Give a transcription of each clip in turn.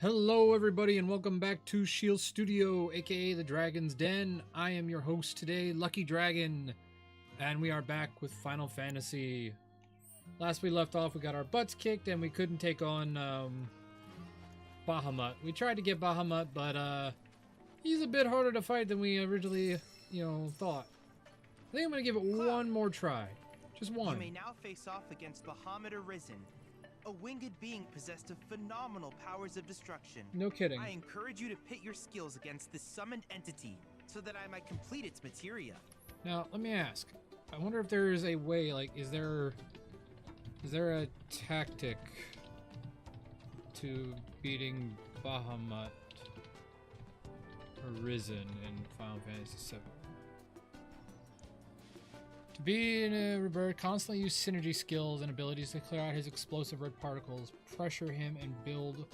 Hello everybody and welcome back to Shield Studio, aka the Dragon's Den. I am your host today, Lucky Dragon, and we are back with Final Fantasy. Last we left off, we got our butts kicked and we couldn't take on Bahamut. We tried to get Bahamut, but he's a bit harder to fight than we originally, thought. I think I'm gonna give it one more try. Just one. You may now face off against Bahamut Arisen, a winged being possessed of phenomenal powers of destruction. No kidding. I encourage you to pit your skills against this summoned entity so that I might complete its materia. Now, let me ask. I wonder if there is a way, is there a tactic to beating Bahamut Arisen in Final Fantasy VII? To be in a Rebirth, constantly use synergy skills and abilities to clear out his explosive red particles, pressure him, and build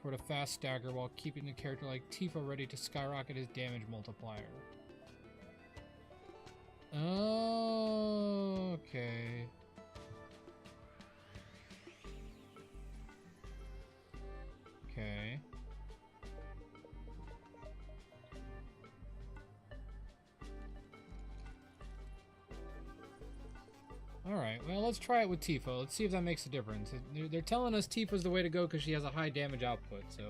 toward a fast stagger while keeping the character like Tifa ready to skyrocket his damage multiplier. Oh, okay. Okay. Alright, well, let's try it with Tifa. Let's see if that makes a difference. They're telling us Tifa's the way to go because she has a high damage output, so...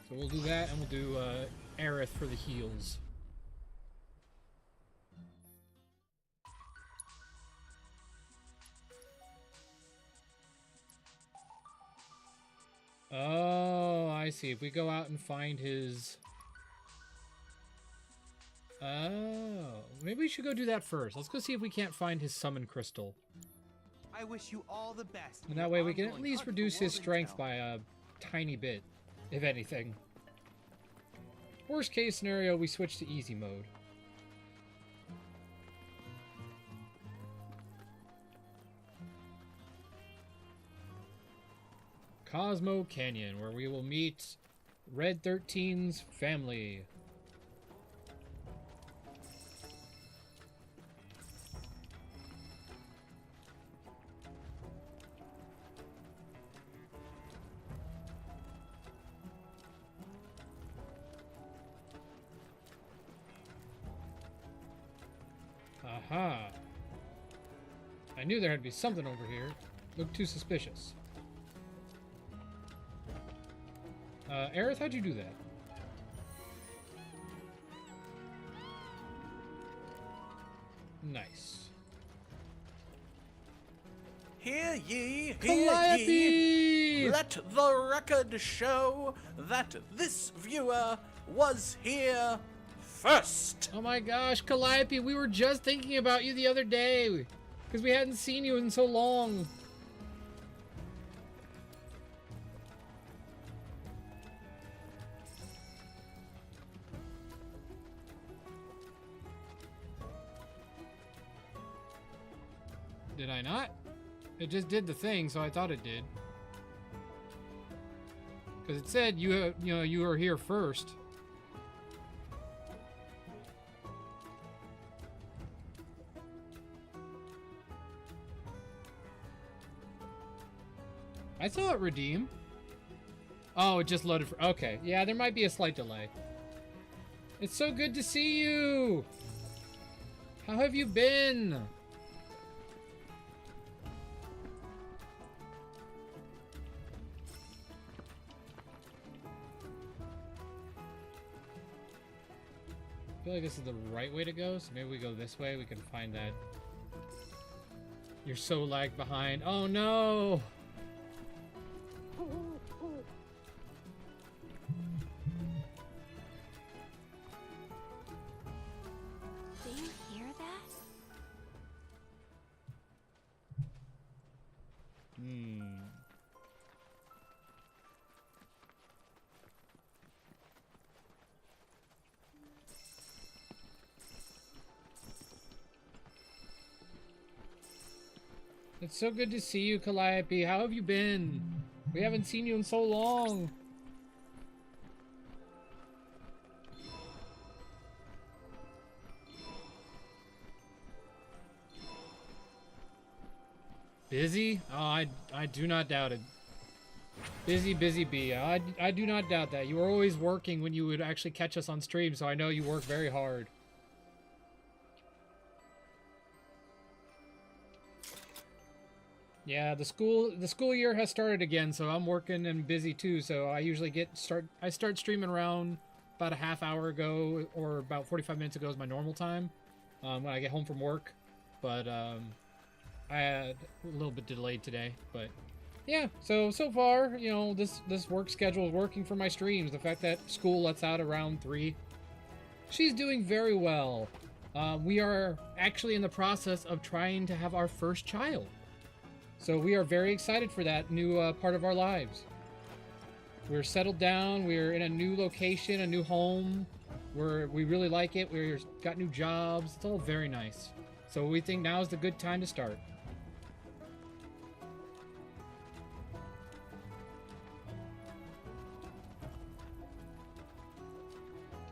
So we'll do that, and we'll do Aerith for the heals. Oh, I see. If we go out and find his... Oh, maybe we should go do that first. Let's go see if we can't find his summon crystal. I wish you all the best. And that way we can at least reduce his strength by a tiny bit, if anything. Worst case scenario, we switch to easy mode. Cosmo Canyon, where we will meet Red 13's family. Aha! I knew there had to be something over here. Looked too suspicious. Aerith, how'd you do that? Nice. Hear ye, Calliope! ye, let the record show that this viewer was here first. Oh my gosh, Calliope, we were just thinking about you the other day because we hadn't seen you in so long. Did I not? It just did the thing, so I thought it did. Because it said you were here first. I saw it redeem. Oh, it just loaded for... Okay, yeah, there might be a slight delay. It's so good to see you! How have you been? I feel like this is the right way to go, so maybe we go this way. We can find that. You're so lagged behind. Oh no! Do you hear that? It's so good to see you, Calliope. How have you been? We haven't seen you in so long. Busy? Oh, I do not doubt it. Busy, busy bee. I do not doubt that. You were always working when you would actually catch us on stream, so I know you work very hard. Yeah, the school year has started again, so I'm working and busy too. So I usually I start streaming around about a half hour ago, or about 45 minutes ago is my normal time when I get home from work. But I had a little bit delayed today, but yeah. So far, you know, this work schedule is working for my streams. The fact that school lets out around 3, she's doing very well. We are actually in the process of trying to have our first child. So we are very excited for that new part of our lives. We're settled down. We're in a new location, a new home. We really like it. We've got new jobs. It's all very nice. So we think now is the good time to start.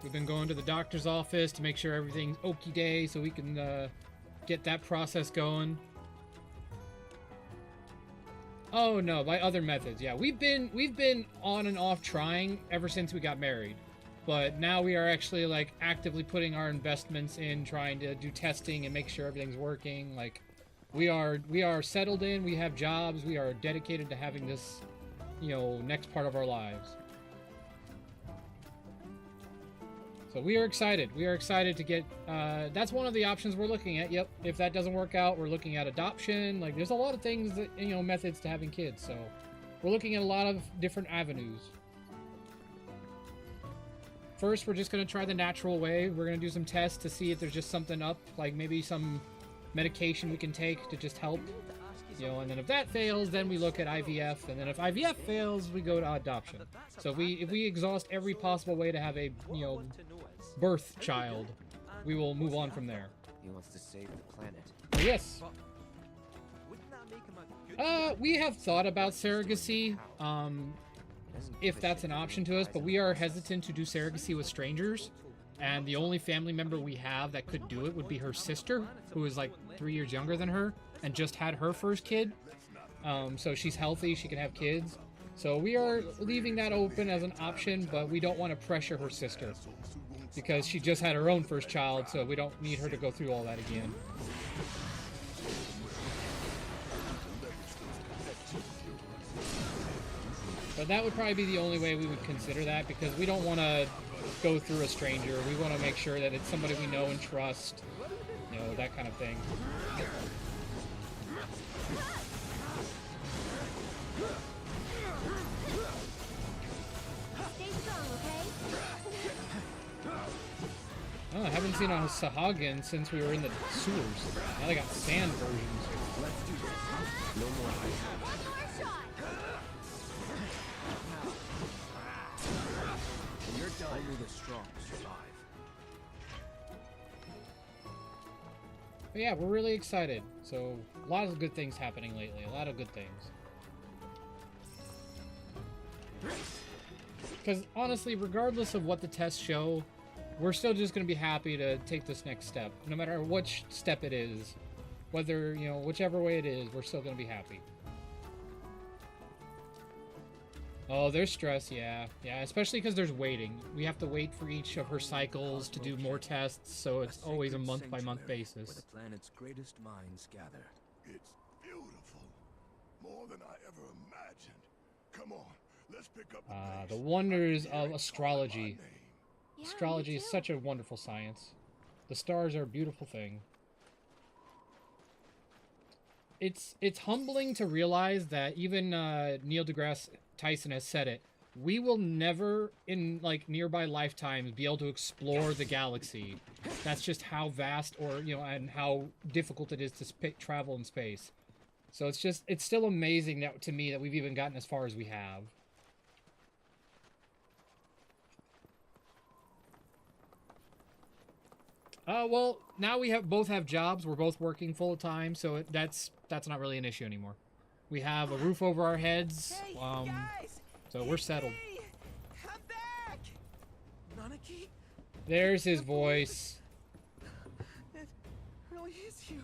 We've been going to the doctor's office to make sure everything's okie-day so we can get that process going. Oh no, by other methods. Yeah, we've been on and off trying ever since we got married. But now we are actually like actively putting our investments in trying to do testing and make sure everything's working. Like we are settled in, we have jobs, we are dedicated to having this, you know, next part of our lives. So we are excited. We are excited to get, that's one of the options we're looking at. Yep. If that doesn't work out, we're looking at adoption. Like there's a lot of things that, you know, methods to having kids. So we're looking at a lot of different avenues. First, we're just going to try the natural way. We're going to do some tests to see if there's just something up, like maybe some medication we can take to just help, you know, and then if that fails, then we look at IVF, and then if IVF fails, we go to adoption. So if we exhaust every possible way to have a, you know, birth child, we will move on from there. He wants to save the planet. Yes. We have thought about surrogacy, if that's an option to us, but we are hesitant to do surrogacy with strangers. And the only family member we have that could do it would be her sister, who is like 3 years younger than her and just had her first kid. So she's healthy, she can have kids. So we are leaving that open as an option, but we don't want to pressure her sister because she just had her own first child, so we don't need her to go through all that again. But that would probably be the only way we would consider that, because we don't want to go through a stranger. We want to make sure that it's somebody we know and trust, you know, that kind of thing. Stay strong, okay? Oh, I haven't seen a Sahagin since we were in the sewers. Now they got sand versions. Let's do this. No more hiding. One more shot! When you're done, only the strong survive. But yeah, we're really excited. So, a lot of good things happening lately. A lot of good things. Because, honestly, regardless of what the tests show, we're still just going to be happy to take this next step. No matter which step it is. Whether, you know, whichever way it is, we're still going to be happy. Oh, there's stress, yeah. Yeah, especially because there's waiting. We have to wait for each of her cycles to do more tests, so it's always a month-by-month basis. Where the planet's greatest minds gather. It's beautiful. More than I ever imagined. Come on, let's pick up The wonders of astrology. Yeah, Astrology me is too. such a wonderful science. The stars are a beautiful thing. It's humbling to realize that even Neil deGrasse Tyson has said it. We will never, in like nearby lifetimes, be able to explore the galaxy. That's just how vast, or you know, and how difficult it is to travel in space. So it's still amazing that, to me, that we've even gotten as far as we have. Well, now we both have jobs. We're both working full time, so that's not really an issue anymore. We have a roof over our heads. Hey, guys! So we're settled. Me! I'm back! Nanaki? There's his voice. It really is you.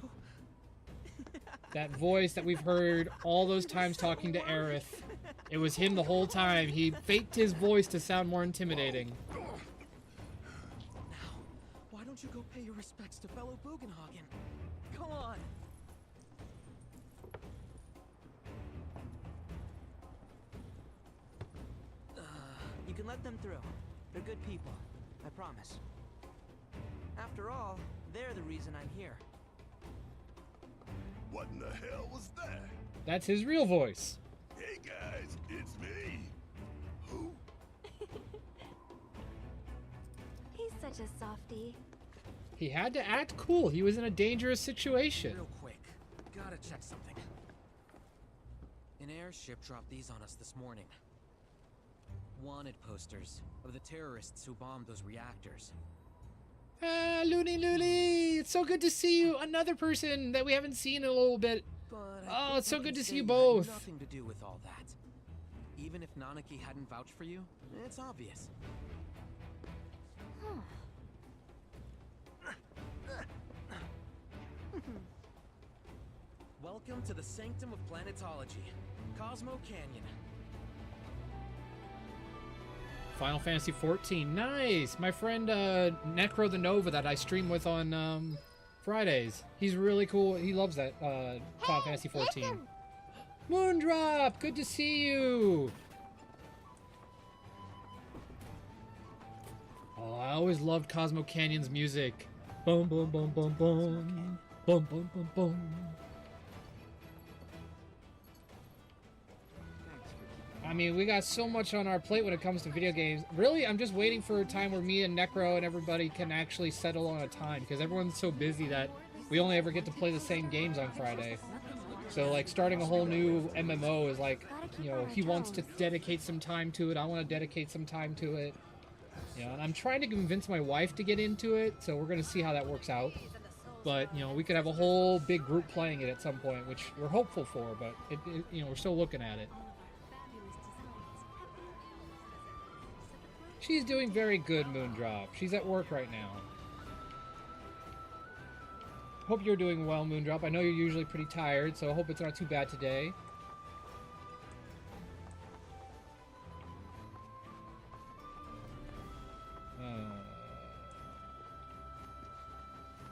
That voice that we've heard all those times talking to Aerith. It was him the whole time. He faked his voice to sound more intimidating. Why don't you go pay your respects to fellow Bugenhagen? Come on! You can let them through. They're good people. I promise. After all, they're the reason I'm here. What in the hell was that? That's his real voice. Hey guys, it's me. Who? He's such a softie. He had to act cool. He was in a dangerous situation. Real quick, gotta check something. An airship dropped these on us this morning. Wanted posters of the terrorists who bombed those reactors. Ah, Looney Looney! It's so good to see you. Another person that we haven't seen in a little bit. But Oh, it's so good to see you had both. Nothing to do with all that. Even if Nanaki hadn't vouched for you, it's obvious. Welcome to the sanctum of planetology, Cosmo Canyon. Final Fantasy 14. Nice! My friend Necro the Nova that I stream with on Fridays. He's really cool. He loves that Final Fantasy 14. Moondrop! Good to see you! Oh, I always loved Cosmo Canyon's music. Boom, boom, boom, boom, boom. Boom, boom, boom, boom. I mean, we got so much on our plate when it comes to video games. Really, I'm just waiting for a time where me and Necro and everybody can actually settle on a time, because everyone's so busy that we only ever get to play the same games on Friday. So, like, starting a whole new MMO is like, you know, he wants to dedicate some time to it, I want to dedicate some time to it. You know, and I'm trying to convince my wife to get into it, so we're going to see how that works out. But, you know, we could have a whole big group playing it at some point, which we're hopeful for, but, you know, we're still looking at it. She's doing very good, Moondrop. She's at work right now. Hope you're doing well, Moondrop. I know you're usually pretty tired, so I hope it's not too bad today.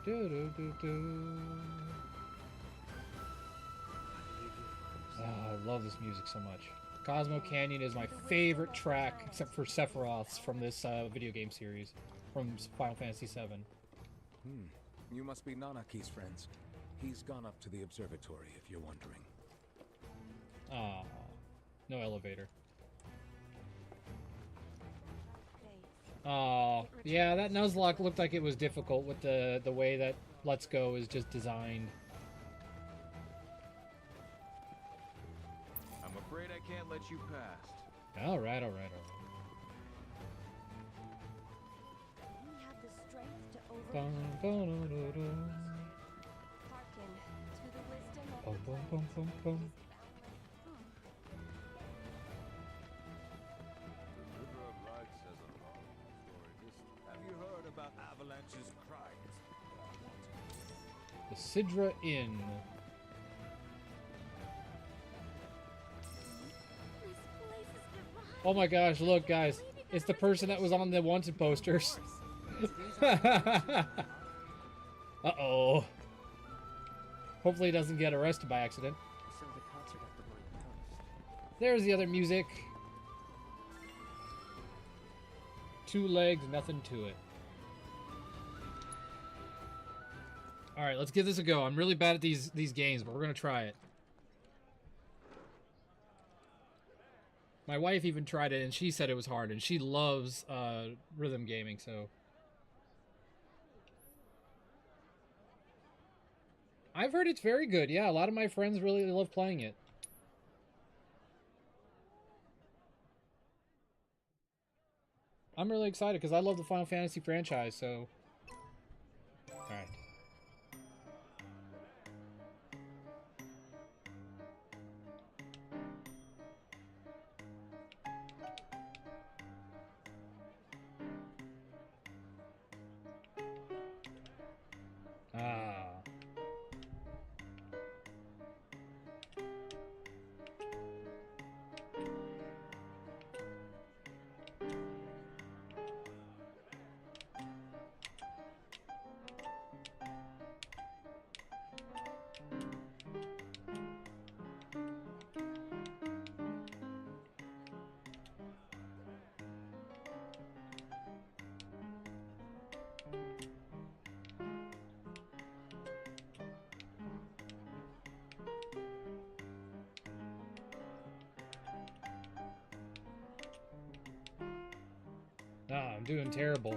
Oh, I love this music so much. Cosmo Canyon is my favorite track, except for Sephiroth's from this video game series, from Final Fantasy VII. You must be Nanaki's friends. He's gone up to the observatory, if you're wondering. Ah, no elevator. Oh, yeah, that Nuzlocke looked like it was difficult with the way that Let's Go is just designed. I'm afraid I can't let you past. All right, all right, all right. We have the strength to Bum, overcome. bum, dum, dum, dum. Hearken to the wisdom of Bum, the bum, planet. bum, bum, bum. The River of Light says a long story. Have you heard about Avalanche's crimes? The Sidra Inn. This place is divine. Oh my gosh, look guys. It's the person that was on the wanted posters. Uh-oh. Hopefully he doesn't get arrested by accident. So the concert at the White Palace. There's the other music. 2 legs, nothing to it. Alright, let's give this a go. I'm really bad at these games, but we're gonna try it. My wife even tried it, and she said it was hard, and she loves rhythm gaming, so... I've heard it's very good. Yeah, a lot of my friends really love playing it. I'm really excited because I love the Final Fantasy franchise, so... Alright. Ah. Ah, I'm doing terrible.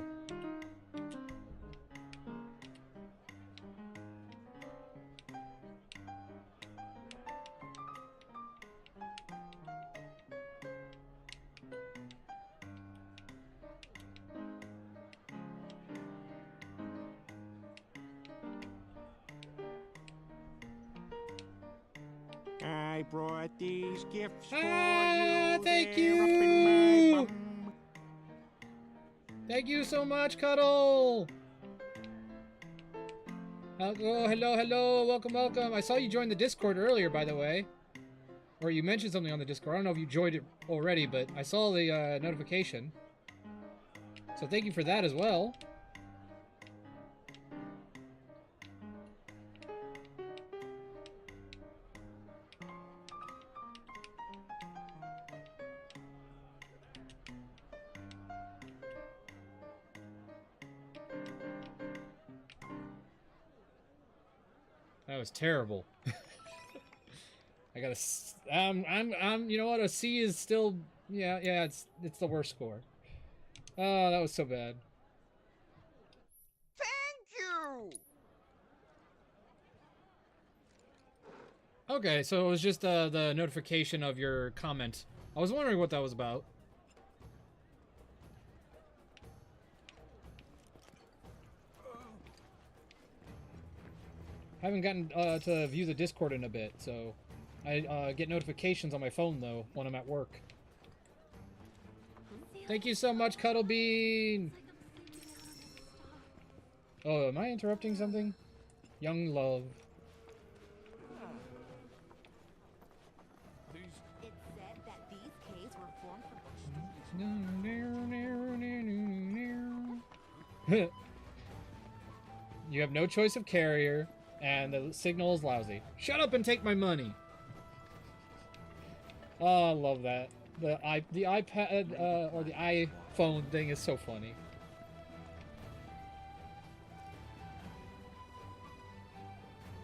I brought these gifts for Ah, you. thank They're up in my you! bum. Thank you so much, Cuddle! Oh, hello, hello, welcome, welcome. I saw you join the Discord earlier, by the way. Or you mentioned something on the Discord. I don't know if you joined it already, but I saw the notification. So thank you for that as well. That was terrible. I got you know what? A C is still, yeah, it's the worst score. Oh, that was so bad. Thank you. Okay, so it was just the notification of your comment. I was wondering what that was about. Haven't gotten to view the Discord in a bit, so I get notifications on my phone though when I'm at work. Thank you so much, Cuddle Bean. Oh, am I interrupting something? Young love. It said that these caves were formed from. You have no choice of carrier, and the signal is lousy. Shut up and take my money. Oh, I love that. The iPad or the iPhone thing is so funny.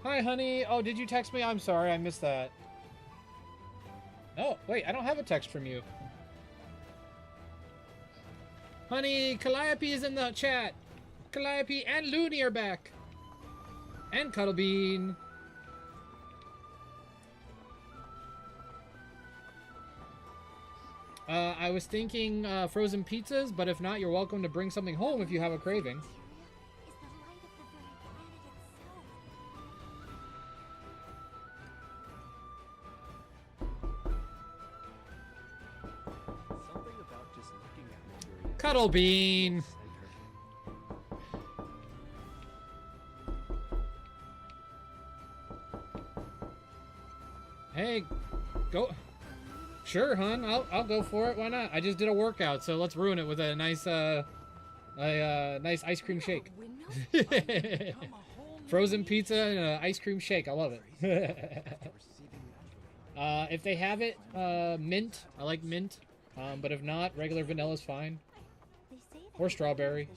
Hi, honey. Oh, did you text me? I'm sorry, I missed that. Oh, wait, I don't have a text from you. Honey, Calliope is in the chat. Calliope and Looney are back. And Cuddlebean. I was thinking frozen pizzas, but if not, you're welcome to bring something home if you have a craving. Is the light of the very planet itself. Something about just looking at Mercury. Cuddlebean. Hey, go. Sure, hon. I'll go for it. Why not? I just did a workout, so let's ruin it with a nice nice ice cream shake. Frozen pizza and an ice cream shake. I love it. If they have it, mint. I like mint. But if not, regular vanilla is fine. They say that Or strawberry.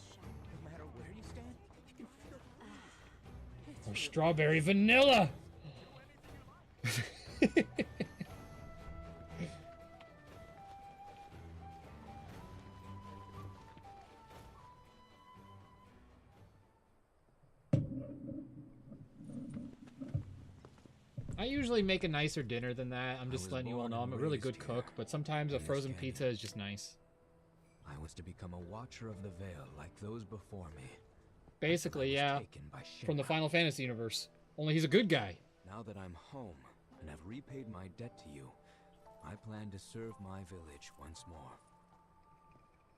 No matter where you stand, you can feel Or strawberry vanilla. I usually make a nicer dinner than that. I'm just letting you all know I'm a really good cook, but sometimes a frozen pizza is just nice. I was to become a watcher of the veil like those before me. Basically, I was yeah. taken by From the Shinra. Final Fantasy universe. Only he's a good guy. Now that I'm home and have repaid my debt to you, I plan to serve my village once more.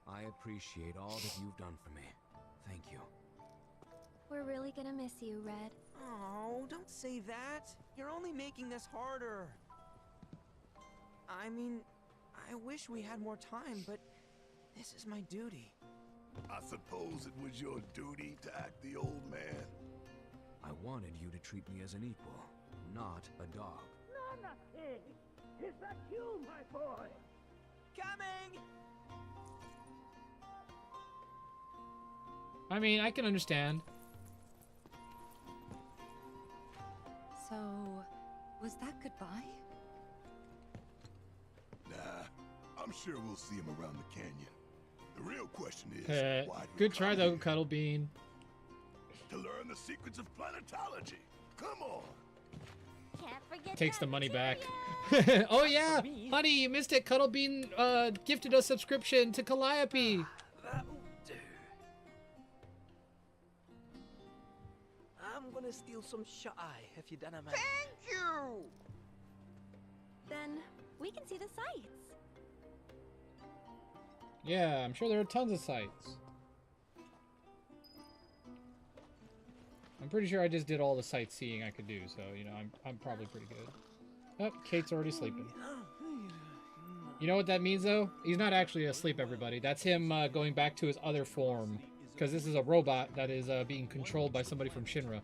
I appreciate all that you've done for me. Thank you. we're really gonna miss you, Red. Oh, don't say that. You're only making this harder. I mean, I wish we had more time, but this is my duty. I suppose it was your duty to act the old man. I wanted you to treat me as an equal, not a dog. Nana pig! Is that you, my boy? Coming! I mean, I can understand. So, was that goodbye? Nah, I'm sure we'll see him around the canyon. The The real question is, why Good we try come though, here? Cuddle Bean. To learn the secrets of planetology. Come on. Can't forget Takes the money back. cafeteria. Oh yeah, For me. honey, you missed it. Cuddle Bean gifted a subscription to Calliope. That'll do. I'm gonna steal some shot-eye if you don't mind. Thank you! Then we can see the sights. Yeah, I'm sure there are tons of sites. I'm pretty sure I just did all the sightseeing I could do, so you know I'm probably pretty good. Oh, Kate's already sleeping. You know what that means though? He's not actually asleep, everybody. That's him going back to his other form, because this is a robot that is being controlled by somebody from Shinra.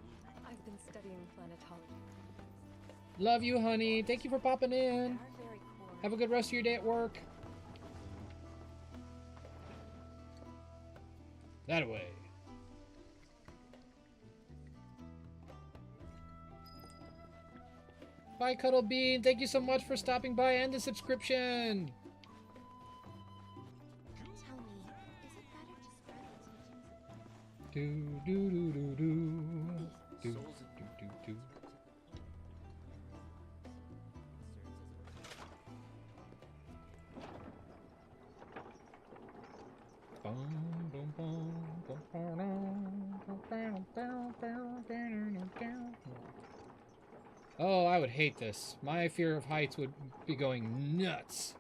I've been studying planetology. Love you, honey. Thank you for popping in. Very cool. Have a good rest of your day at work. That way. Bye, Cuddle Bean. Thank you so much for stopping by and the subscription. Tell me, is it better to spread the teachings? Do do do do do do do do do. Oh, I would hate this. My fear of heights would be going nuts.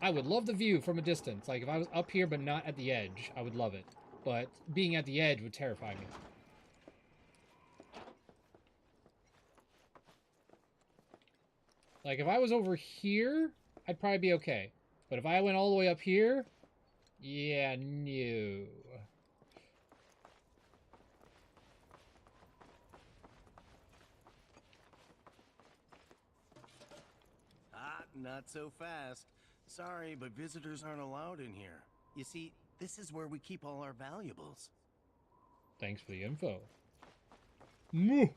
I would love the view from a distance. Like, if I was up here but not at the edge, I would love it. But being at the edge would terrify me. Like, if I was over here, I'd probably be okay. But if I went all the way up here, yeah, no. Not so fast. Sorry, but visitors aren't allowed in here. You see, this is where we keep all our valuables. Thanks for the info. Do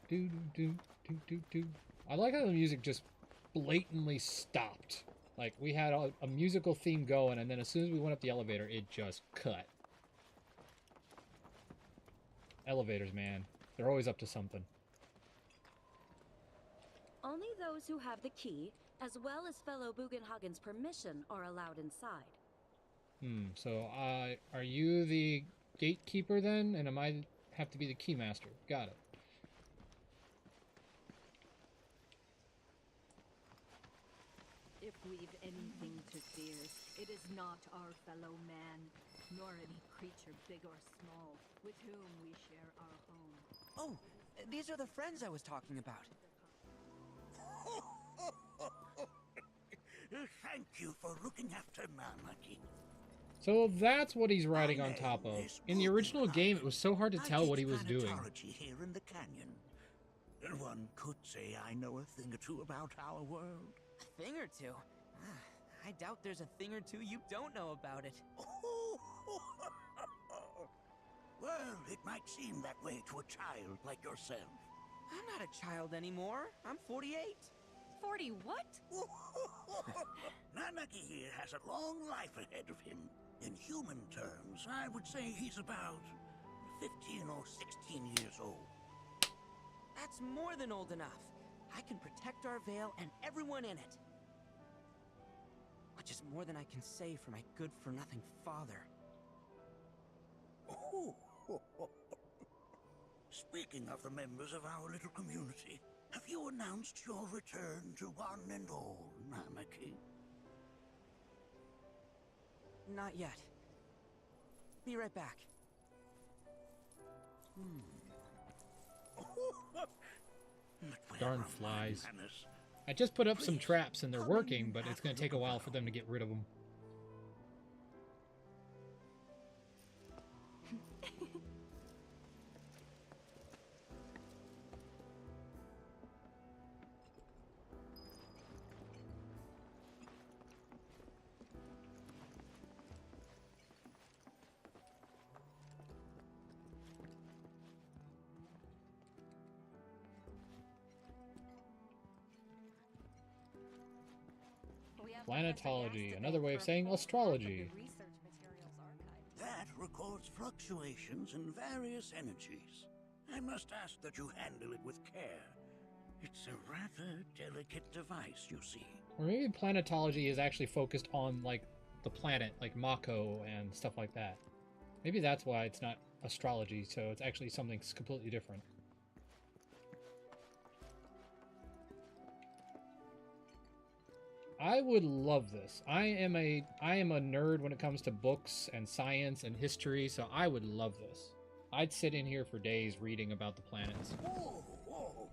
do do do do. I like how the music just blatantly stopped. Like, we had a musical theme going, and then as soon as we went up the elevator, it just cut. Elevators, man. They're always up to something. Only those who have the key, as well as fellow Bugenhagen's permission, are allowed inside. So, are you the gatekeeper then? And am I have to be the keymaster? Got it. If we've anything to fear, it is not our fellow man, nor any creature big or small, with whom we share our home. Oh, these are the friends I was talking about. Thank you for looking after Mamaki. So that's what he's riding on top of. In the original game, it was so hard to tell what he was doing. Planetology here in the canyon. One could say I know a thing or two about our world. A thing or two? I doubt there's a thing or two you don't know about it. Well, it might seem that way to a child like yourself. I'm not a child anymore. I'm 48. 40 what? Nanaki here has a long life ahead of him. In human terms, I would say he's about 15 or 16 years old. That's more than old enough. I can protect our veil and everyone in it. Which is more than I can say for my good-for-nothing father. Speaking of the members of our little community, have you announced your return to one and all, Namaki? Not yet. Be right back. Darn flies. I just put up some traps and they're working, but it's going to take a while for them to get rid of them. Planetology, another way of saying astrology. That records fluctuations in various energies. I must ask that you handle it with care. It's a rather delicate device, you see. Or maybe planetology is actually focused on, like, the planet, like Mako and stuff like that. Maybe that's why it's not astrology, so it's actually something completely different. I would love this. I am a nerd when it comes to books and science and history, so I would love this. I'd sit in here for days reading about the planets. Whoa, whoa.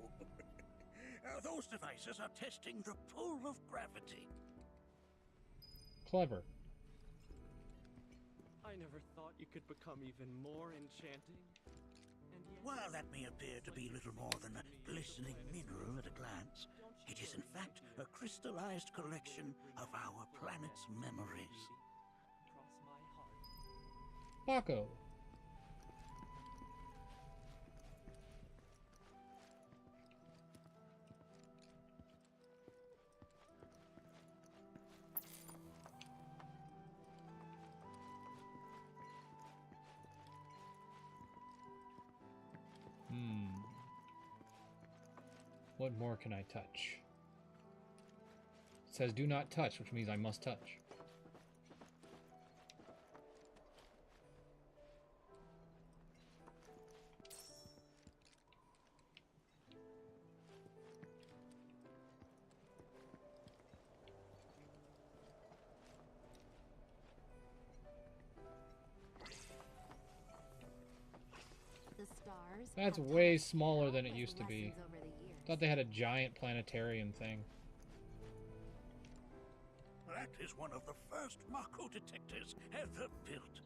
Those devices are testing the pull of gravity. Clever. I never thought you could become even more enchanting. And yet... While that may appear to be little more than a glistening mineral at a glance, it is in fact a crystallized collection of our planet's memories. Mako. What more can I touch? It says do not touch, which means I must touch. The stars. That's way smaller than it used to be. Thought they had a giant planetarium thing. That is one of the first Mako detectors ever built.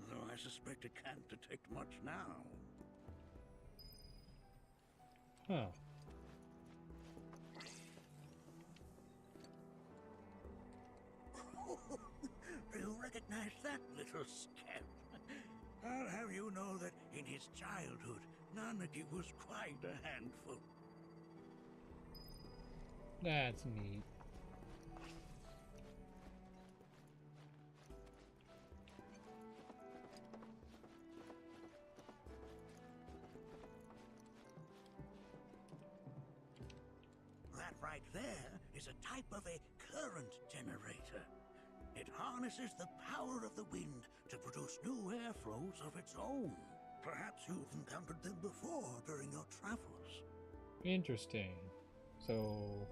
Though I suspect it can't detect much now. Huh. You recognize that little scamp? I'll have you know that in his childhood, Nanaki was quite a handful. That's neat. That right there is a type of a current generator. It harnesses the power of the wind to produce new air flows of its own. Perhaps you've encountered them before during your travels. Interesting. So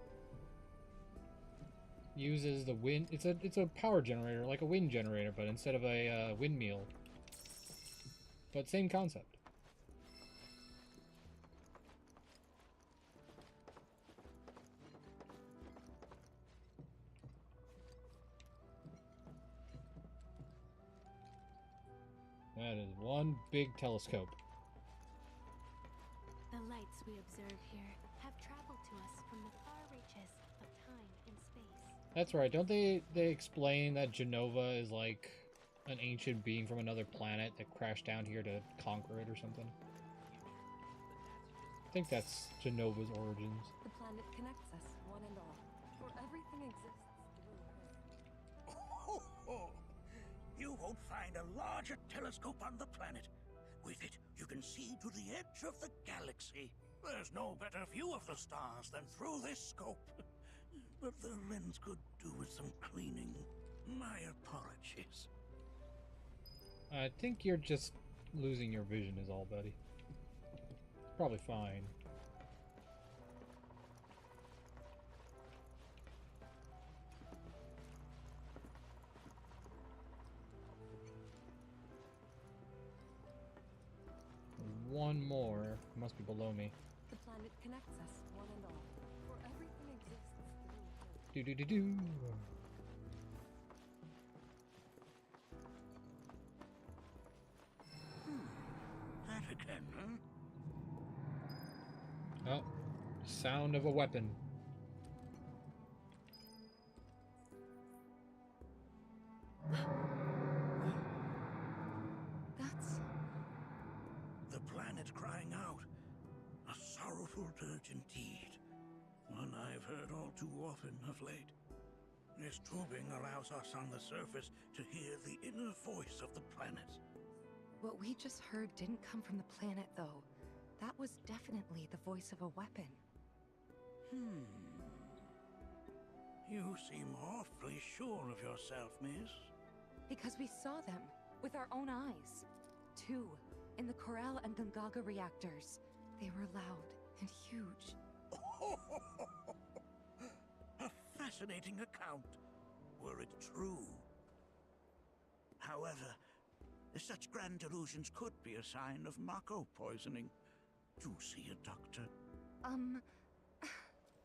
uses the wind. It's a power generator, like a wind generator, but instead of a windmill. But same concept. That is one big telescope. The lights we observe here have traveled to us from the far reaches of time and space. That's right. Don't they explain that Genova is like an ancient being from another planet that crashed down here to conquer it or something? I think that's Genova's origins. The planet connects us, one and all. For everything exists through it. You won't find a larger telescope on the planet. With it, you can see to the edge of the galaxy. There's no better view of the stars than through this scope. But the lens could do with some cleaning. My apologies. I think you're just losing your vision is all, buddy. Probably fine. One more. Must be below me. The planet connects us, one and all. For everything exists through it. Do-do-do-do. That again, huh? Oh, sound of a weapon. The planet crying out. sorrowful dirge indeed. One I've heard all too often of late. This tubing allows us on the surface to hear the inner voice of the planet. What we just heard didn't come from the planet, though. That was definitely the voice of a weapon. You seem awfully sure of yourself, miss. Because we saw them with our own eyes. 2 in the Corel and Gungaga reactors. They were loud and huge. A fascinating account, were it true. However, such grand delusions could be a sign of Mako poisoning. Do see a doctor.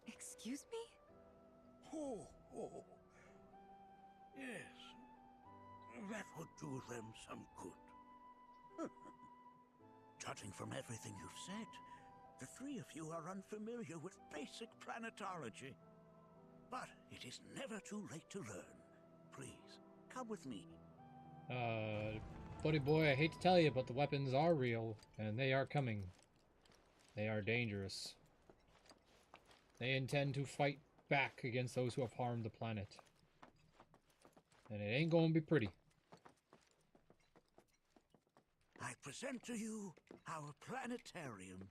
Excuse me? Oh. Yes. That would do them some good. Judging from everything you've said, the 3 of you are unfamiliar with basic planetology. But it is never too late to learn. Please, come with me. Buddy boy, I hate to tell you, but the weapons are real, and they are coming. They are dangerous. They intend to fight back against those who have harmed the planet. And it ain't gonna be pretty. I present to you our planetarium.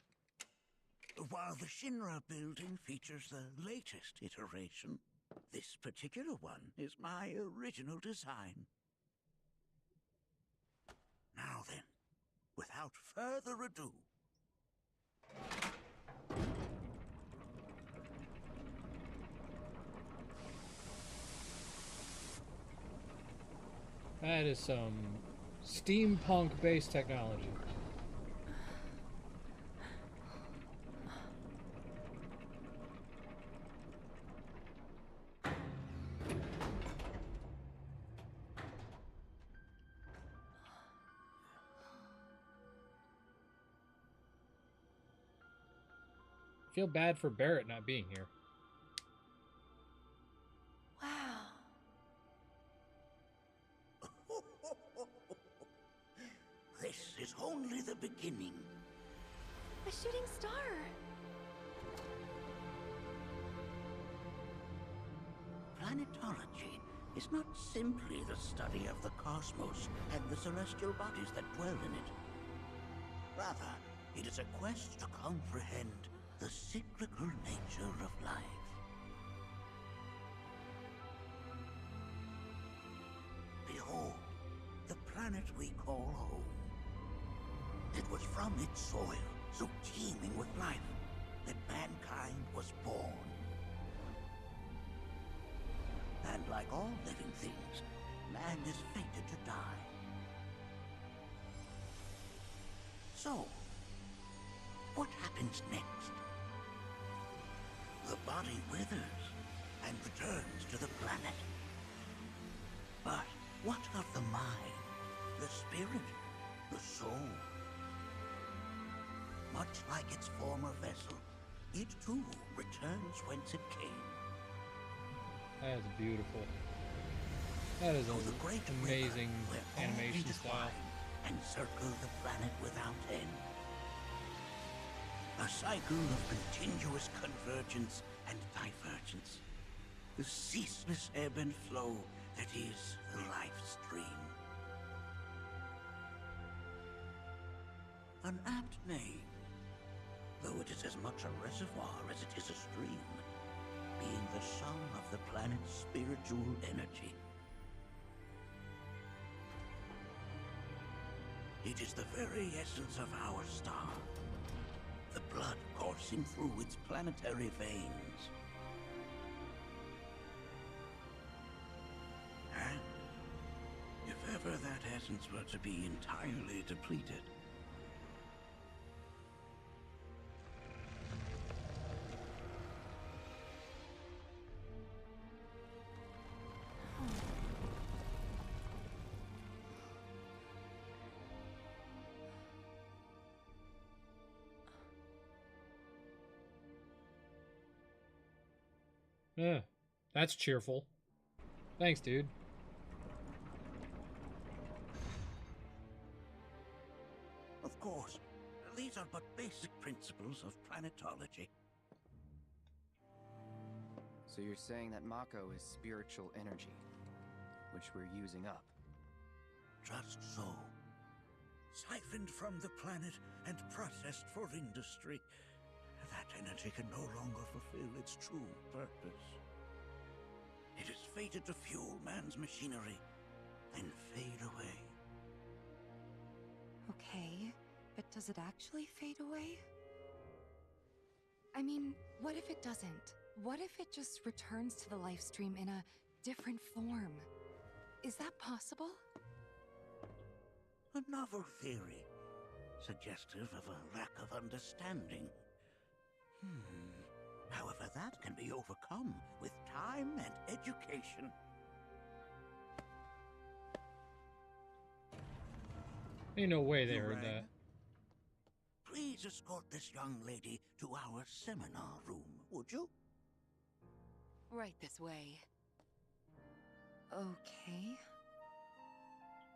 While the Shinra building features the latest iteration, this particular one is my original design. Now then, without further ado... That is some steampunk-based technology. I feel bad for Barrett not being here. Wow. This is only the beginning. A shooting star! Planetology is not simply the study of the cosmos and the celestial bodies that dwell in it. Rather, it is a quest to comprehend the cyclical nature of life. Behold, the planet we call home. It was from its soil, so teeming with life, that mankind was born. And like all living things, man is fated to die. So, what happens next? The body withers and returns to the planet. But what of the mind, the spirit, the soul? Much like its former vessel, it too returns whence it came. That is beautiful. That is the great amazing river where animation all style. And circle the planet without end. A cycle of continuous convergence and divergence. The ceaseless ebb and flow that is the life stream. An apt name, though it is as much a reservoir as it is a stream, being the sum of the planet's spiritual energy. It is the very essence of our star, the blood coursing through its planetary veins. And if ever that essence were to be entirely depleted, Yeah, that's cheerful. Thanks, dude. of course, these These are but basic principles of planetology. So you're saying that Mako is spiritual energy, which we're using up? Just so. Siphoned from the planet and processed for industry, that energy can no longer fulfill its true purpose. It is fated to fuel man's machinery, then fade away. Okay, but does it actually fade away? I mean, what if it doesn't? What if it just returns to the life stream in a different form? Is that possible? A novel theory, suggestive of a lack of understanding. However, that can be overcome with time and education. Ain't no way they heard that. Please escort this young lady to our seminar room, would you? Right this way. Okay.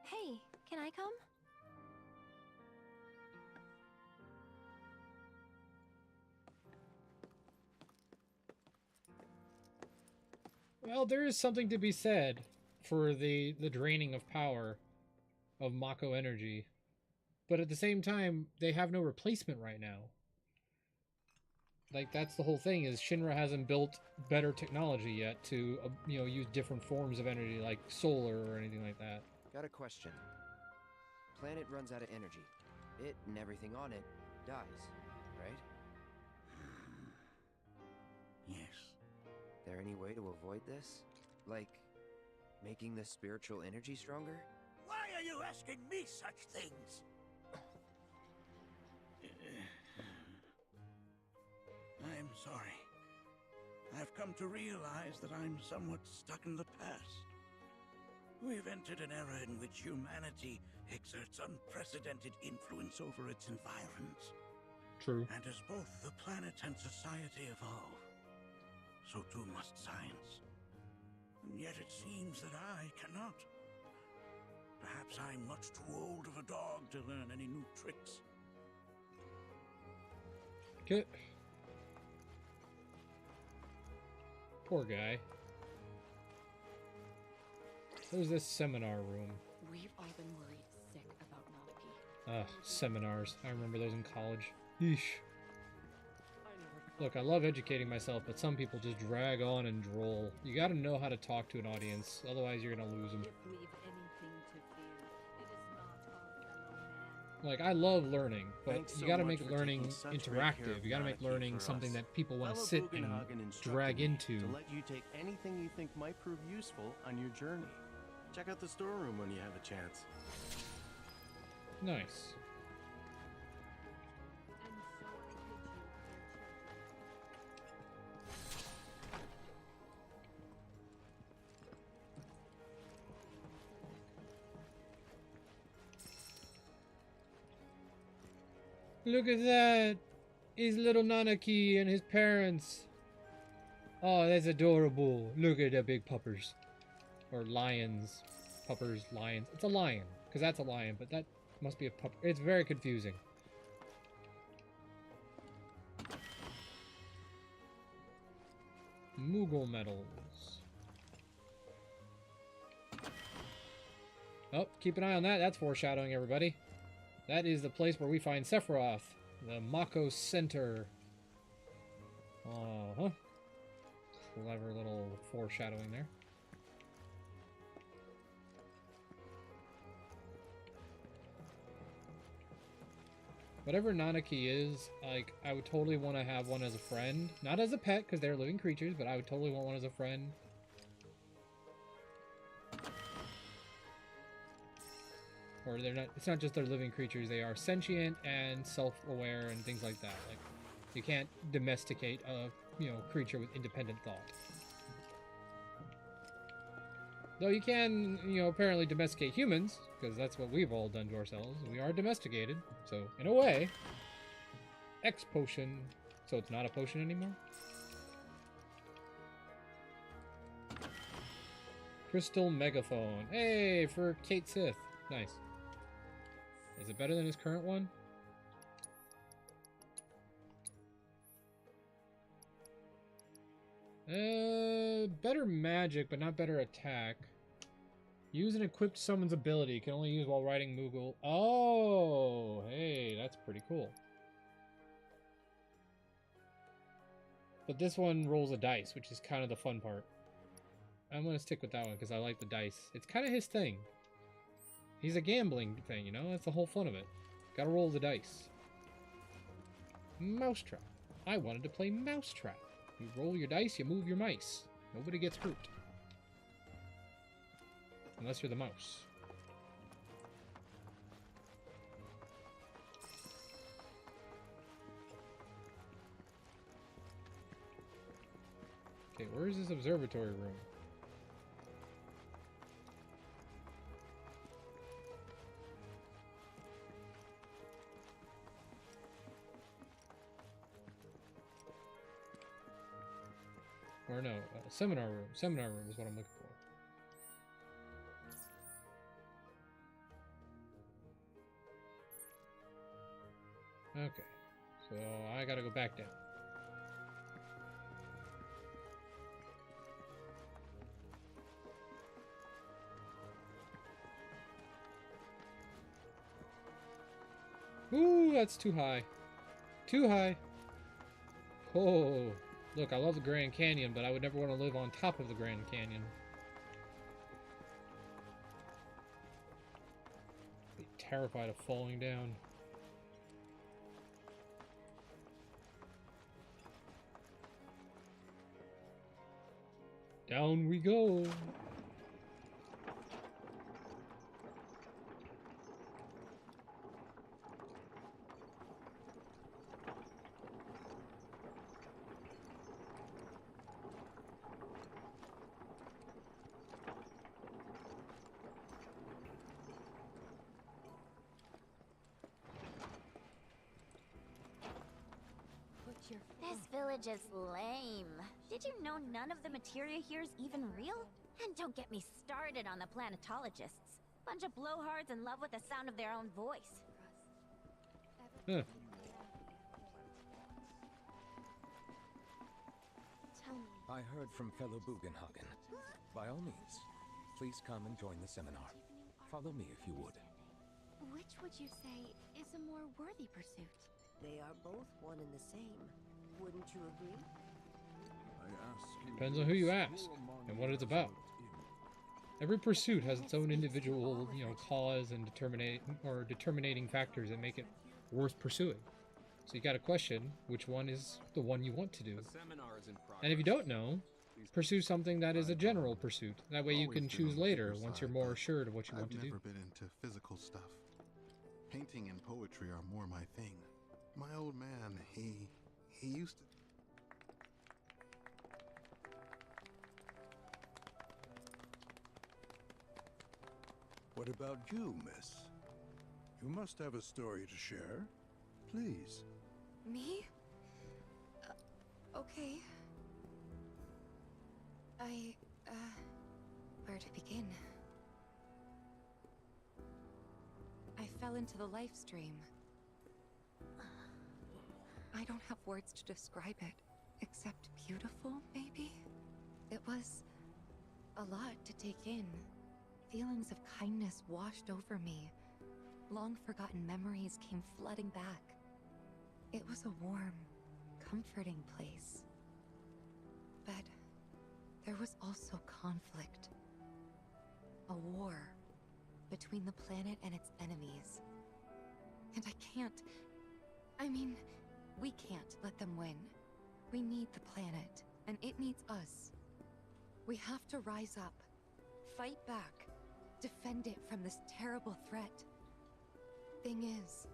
Hey, can I come? Well, there is something to be said for the draining of power of Mako energy. But at the same time, they have no replacement right now. Like, that's the whole thing, is Shinra hasn't built better technology yet to, you know, use different forms of energy, like solar or anything like that. Got a question. Planet runs out of energy. It and everything on it dies, right? Yes. There any way to avoid this? Like, making the spiritual energy stronger? Why are you asking me such things? I'm sorry. I've come to realize that I'm somewhat stuck in the past. We've entered an era in which humanity exerts unprecedented influence over its environs. True. And as both the planet and society evolve, so too must science. And yet it seems that I cannot. Perhaps I'm much too old of a dog to learn any new tricks. Good. Poor guy. Where's this seminar room? We've all been worried sick about Nanaki. Seminars. I remember those in college. Yeesh. Look, I love educating myself, but some people just drag on and droll. You gotta know how to talk to an audience, otherwise you're gonna lose them. If we've anything to fear, it is not our fellow man. Like, I love learning, but Thanks you so gotta much make for learning taking such great care interactive. of You gotta make Nanaki learning for something us. that people want to Fellow sit and Bugenhagen instructed drag me into. to let you take anything you think might prove useful on your journey. Check out the storeroom when you have a chance. Nice. Look at that! His little Nanaki and his parents. Oh, that's adorable. Look at the big puppers. Or lions. Puppers, lions. It's a lion, because that's a lion, but that must be a pup. It's very confusing. Moogle medals. Oh, keep an eye on that. That's foreshadowing, everybody. That is the place where we find Sephiroth, the Mako Center. Uh-huh. Clever little foreshadowing there. Whatever Nanaki is, like, I would totally want to have one as a friend. Not as a pet, because they're living creatures, but I would totally want one as a friend. Or they're not, it's not just they're living creatures, they are sentient and self-aware and things like that. Like, you can't domesticate a, you know, creature with independent thought. Though you can, you know, apparently domesticate humans, because that's what we've all done to ourselves. We are domesticated, so in a way, X potion. So it's not a potion anymore? Crystal Megaphone. Hey, for Kate Sith. Nice. Is it better than his current one? Better magic, but not better attack. Use an equipped summon's ability. Can only use while riding Moogle. Oh, hey, that's pretty cool. But this one rolls a dice, which is kind of the fun part. I'm going to stick with that one because I like the dice. It's kind of his thing. He's a gambling thing, you know? That's the whole fun of it. Gotta roll the dice. Mousetrap. I wanted to play Mousetrap. You roll your dice, you move your mice. Nobody gets hurt. Unless you're the mouse. Okay, where is this observatory room? Or no, seminar room. Seminar room is what I'm looking for. Okay, so I gotta go back down. Ooh, that's too high. Too high. Oh, look, I love the Grand Canyon, but I would never want to live on top of the Grand Canyon. I'd be terrified of falling down. Down we go. This village is lame. Did you know none of the materia here is even real? And don't get me started on the planetologists. Bunch of blowhards in love with the sound of their own voice. Huh. Tell me. I heard from fellow Bugenhagen. By all means, please come and join the seminar. Follow me if you would. Which would you say is a more worthy pursuit? They are both one and the same. Wouldn't you agree? Depends on who you ask and what it's about. Every pursuit has its own individual, cause and determining factors that make it worth pursuing. So you got to question which one is the one you want to do. And if you don't know, pursue something that is a general pursuit. That way you can choose later once you're more assured of what you want to do. I've never been into physical stuff. Painting and poetry are more my thing. My old man, he used to... What about you, miss? You must have a story to share. Please. Me? Okay. Where to begin? I fell into the life stream. I don't have words to describe it, except beautiful, maybe? It was a lot to take in. Feelings of kindness washed over me. Long-forgotten memories came flooding back. It was a warm, comforting place. But there was also conflict. A war between the planet and its enemies. And we can't let them win. We need the planet, and it needs us. We have to rise up, fight back, defend it from this terrible threat. Thing is,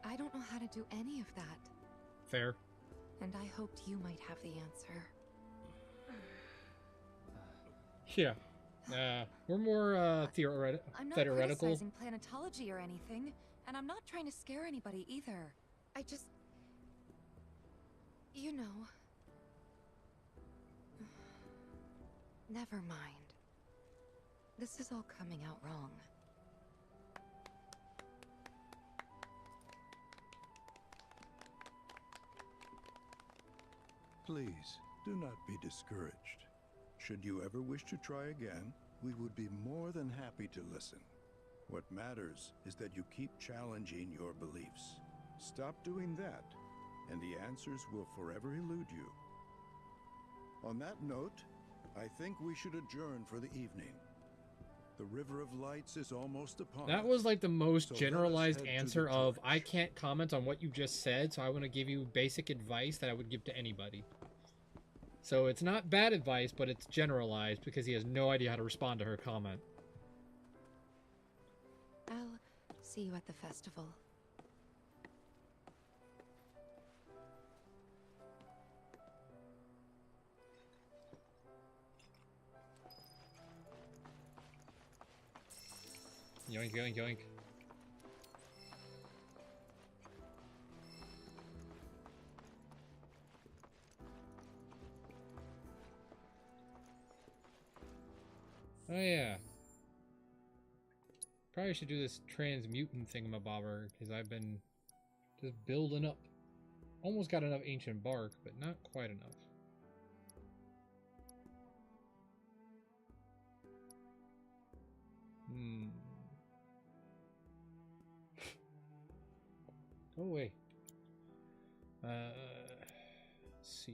I don't know how to do any of that. Fair. And I hoped you might have the answer. Yeah. We're more theoretical. I'm not criticizing planetology or anything, and I'm not trying to scare anybody either. I just... Never mind. This is all coming out wrong. Please, Do not be discouraged. Should you ever wish to try again, we would be more than happy to listen. What matters is that you keep challenging your beliefs. Stop doing that, and the answers will forever elude you. On that note, I think we should adjourn for the evening. The River of Lights is almost upon us. That was like the most So let us generalized head to answer the of, torch. I can't comment on what you just said, so I want to give you basic advice that I would give to anybody. So it's not bad advice, but it's generalized because he has no idea how to respond to her comment. I'll see you at the festival. Yoink, yoink, yoink. Oh yeah. Probably should do this transmutant thingamabobber, because I've been just building up. Almost got enough ancient bark, but not quite enough. Go away. Let's see.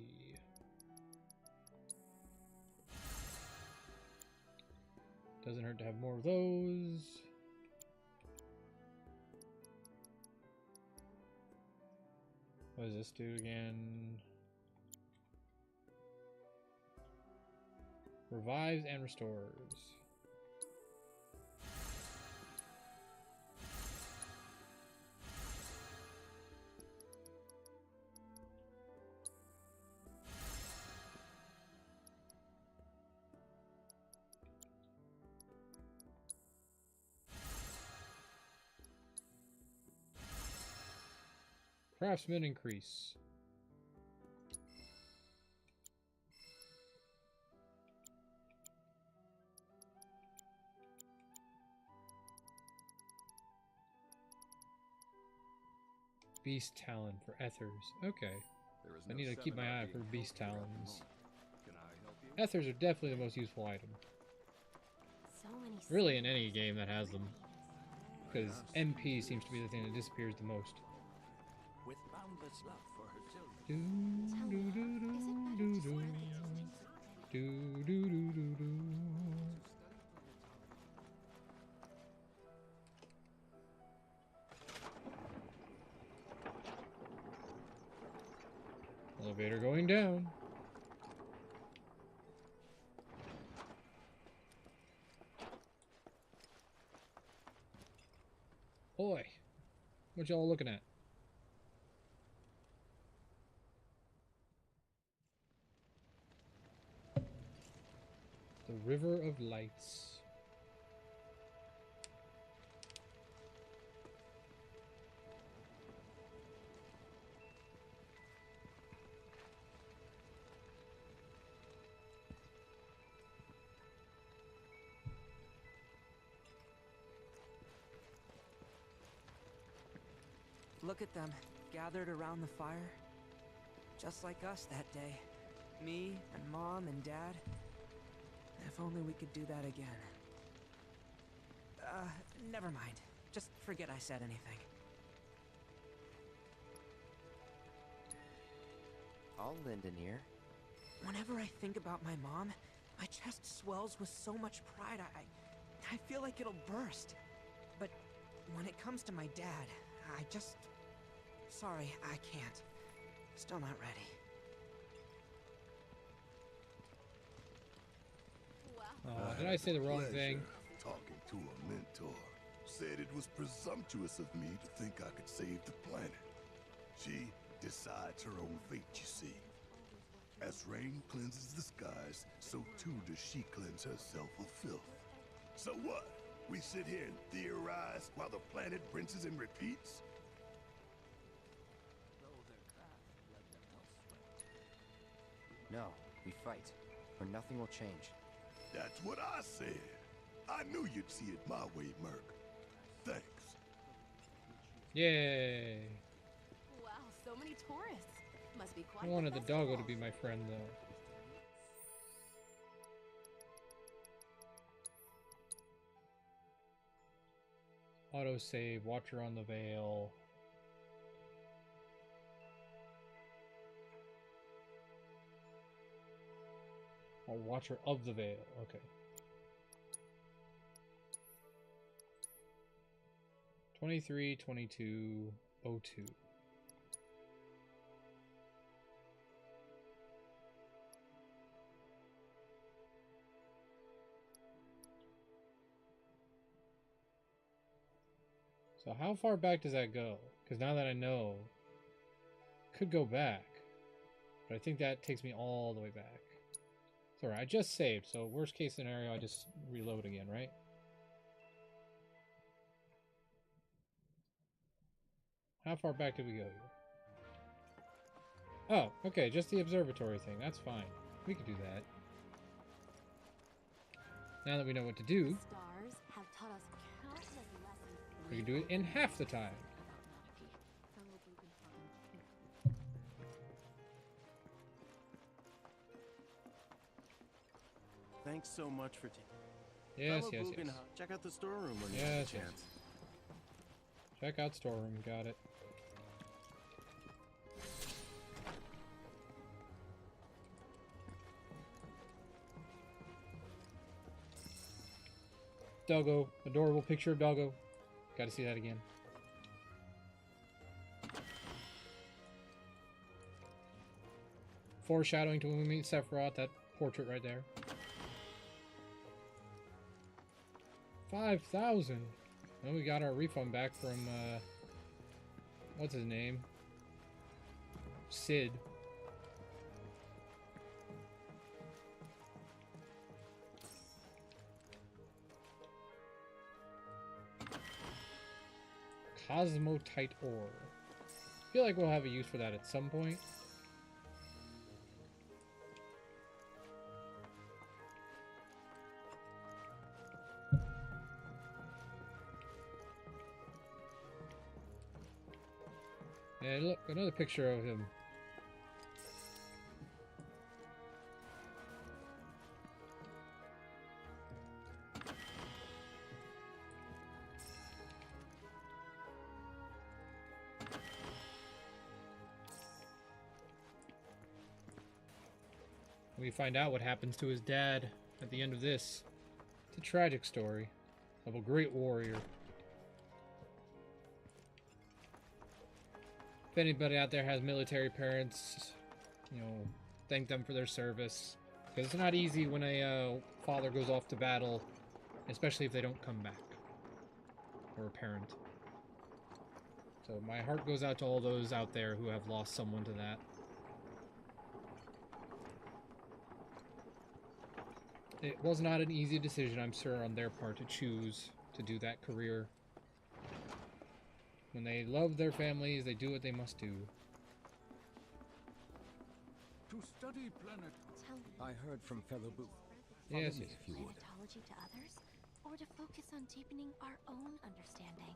Doesn't hurt to have more of those. What does this do again? Revives and restores. Craftsman increase. Beast Talon for Ethers. Okay. I need to keep my eye out for Beast Talons. Ethers are definitely the most useful item. So many Really in any game that has them. Because MP seems to be the thing that disappears the most. With boundless love for her children. Elevator going down. Boy, what y'all looking at? The River of Lights. Look at them, gathered around the fire. Just like us that day. Me and Mom and Dad. If only we could do that again. Never mind. Just forget I said anything. I'll lend an ear. Whenever I think about my mom, my chest swells with so much pride, I feel like it'll burst. But when it comes to my dad, I just... Sorry, I can't. Still not ready. Did I say the wrong thing? Talking to a mentor. Said it was presumptuous of me to think I could save the planet. She decides her own fate, you see. As rain cleanses the skies, so too does she cleanse herself of filth. So what? We sit here and theorize while the planet rinses and repeats? No, we fight, or nothing will change. That's what I said. I knew you'd see it my way, Merc. Thanks. Yay! Wow, so many tourists. Must be quite I wanted the doggo to be my friend, though. Autosave, Watcher on the Veil. Or Watcher of the Veil, okay. 23, 22, 02. So how far back does that go? Because now that I know, could go back. But I think that takes me all the way back. It's alright, I just saved, so worst case scenario, I just reload again, right? How far back did we go here? Oh, okay, just the observatory thing. That's fine. We could do that. Now that we know what to do, Stars have taught us countless lessons. we can do it in half the time. Thanks so much for taking. Yes, yes, yes. Check out the storeroom when you Yes, get a yes. chance. Check out storeroom, got it. Doggo, adorable picture of Doggo. Got to see that again. Foreshadowing to when we meet Sephiroth, that portrait right there. 5,000. Well, we got our refund back from, what's his name? Sid. Cosmotite ore. I feel like we'll have a use for that at some point. Yeah, look, another picture of him. We find out what happens to his dad at the end of this. It's a tragic story of a great warrior. If anybody out there has military parents, you know, thank them for their service. Because it's not easy when a father goes off to battle, especially if they don't come back. Or a parent. So my heart goes out to all those out there who have lost someone to that. It was not an easy decision, I'm sure, on their part to choose to do that career. When they love their families, they do what they must do. To study planet. I heard from fellow Boo. Yes, Follow me yes. if you would. Planetology to others, or to focus on deepening our own understanding?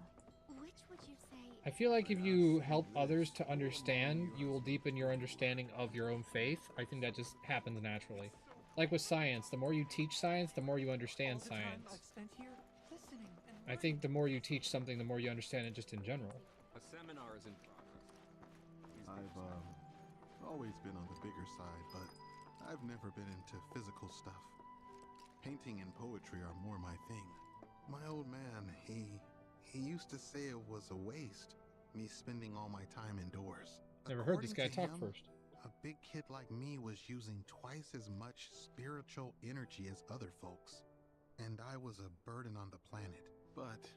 Which would you say? I feel like if you help others to understand, you will deepen your understanding of your own faith. I think that just happens naturally. Like with science, the more you teach science, the more you understand science. I've spent here listening and I think the more you teach something, the more you understand it just in general. A seminar is in progress. I've always been on the bigger side, but I've never been into physical stuff. Painting and poetry are more my thing. My old man, he used to say it was a waste, me spending all my time indoors. Never heard this guy According to talk him, first. A big kid like me was using twice as much spiritual energy as other folks, and I was a burden on the planet. But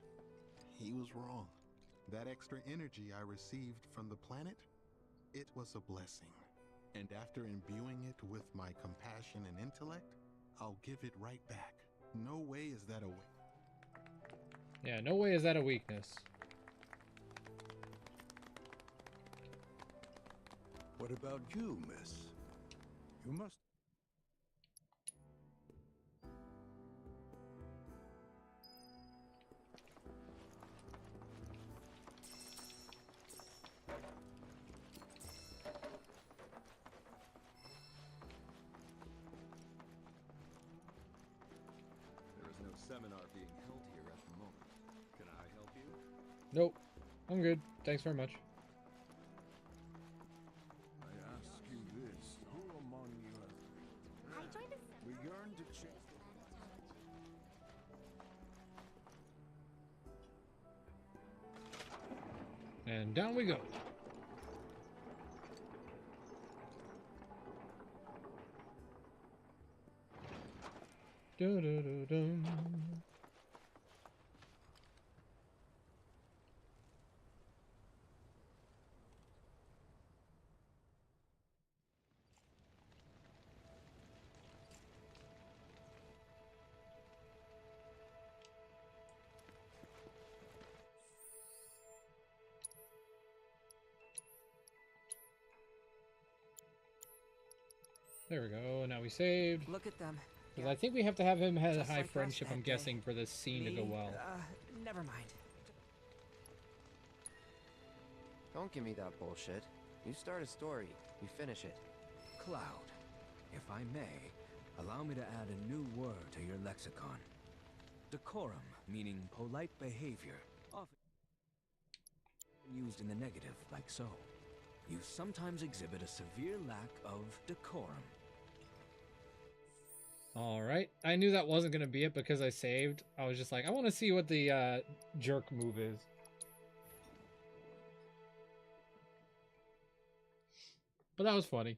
he was wrong. That extra energy I received from the planet, it was a blessing. And after imbuing it with my compassion and intellect, I'll give it right back. No way is that a Yeah, no way is that a weakness. What about you, miss? You must... There is no seminar being held here at the moment. Can I help you? Nope. I'm good. Thanks very much. I ask you this, who among you has I joined a we yearn to change. And down we go. Dun. There we go. Now we saved. Look at them. Because I think we have to have him have a Just high like us friendship, that I'm day. guessing, for this scene to go well. Never mind. Don't give me that bullshit. You start a story, you finish it. Cloud, if I may, allow me to add a new word to your lexicon. Decorum, meaning polite behavior, often used in the negative, like so. You sometimes exhibit a severe lack of decorum. Alright. I knew that wasn't going to be it because I saved. I was just like, I want to see what the jerk move is. But that was funny.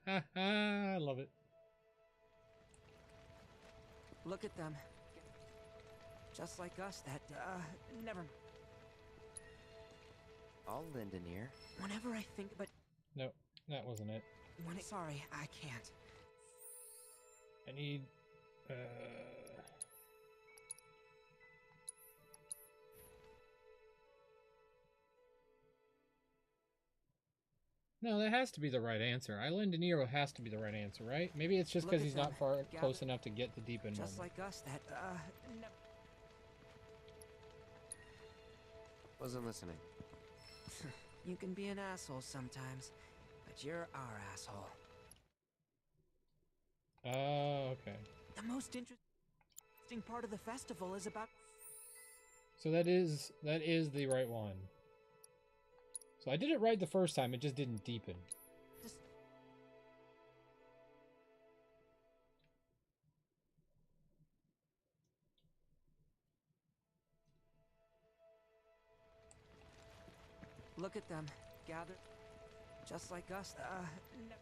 I love it. Look at them. Just like us that, never. I'll lend an ear. Whenever I think, but Nope, that wasn't it. when it's sorry, I can't. I need, No, that has to be the right answer. Island De Niro has to be the right answer, right? Maybe it's just Look because at he's them. not far Gather- close enough to get the deep end Just moment. like us that, never. Wasn't listening. You can be an asshole sometimes, but you're our asshole. Oh, okay. The most interesting part of the festival is about. So that is the right one. So I did it right the first time, it just didn't deepen. Look at them, gather. Just like us, never.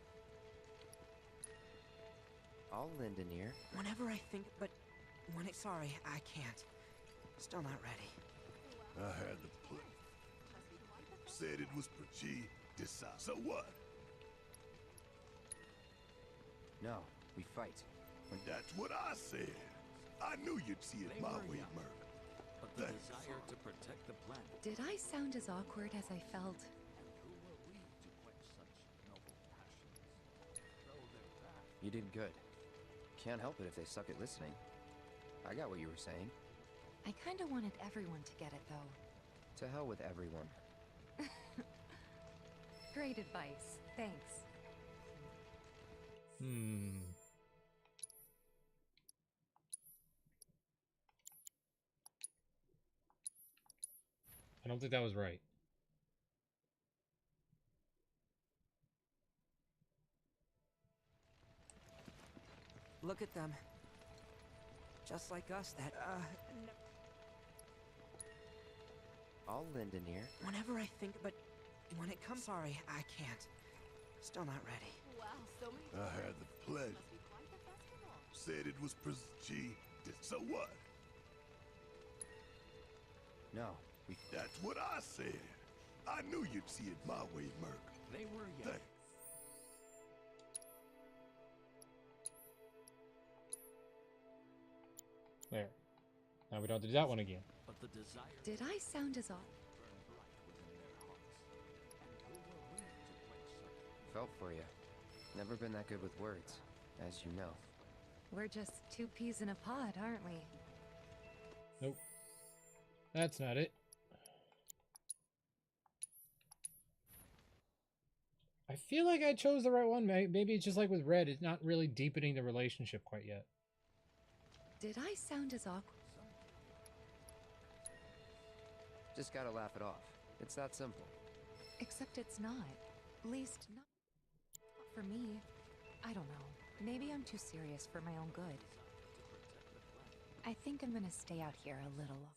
I'll lend an ear. Whenever I think, but when it's sorry, I can't. Still not ready. I had the plan. Said it was she decide. So what? No, we fight. That's what I said. I knew you'd see it my way, Merc. But the desire to protect the planet. Did I sound as awkward as I felt? Who were we to quench such noble passions? Though their path. You did good. Can't help it if they suck at listening. I got what you were saying. I kinda wanted everyone to get it, though. To hell with everyone. Great advice. Thanks. I don't think that was right. Look at them. Just like us that, I'll lend an ear. Whenever I think, but when it comes, sorry, I can't. Still not ready. Wow, so many. I had the pleasure. Must be quite the festival. Said it was she did. So what? No, we. That's what I said. I knew you'd see it my way, Merc. They were young. Thanks. There. Now we don't do that one again. But the desire Did I sound as off? burn bright within their hearts. And who were we to quench such? Felt for you. Never been that good with words, as you know. We're just two peas in a pod, aren't we? Nope. That's not it. I feel like I chose the right one. Maybe it's just like with Red, it's not really deepening the relationship quite yet. Did I sound as awkward? Just gotta laugh it off. It's that simple. Except it's not. At least, not for me. I don't know. Maybe I'm too serious for my own good. I think I'm gonna stay out here a little longer.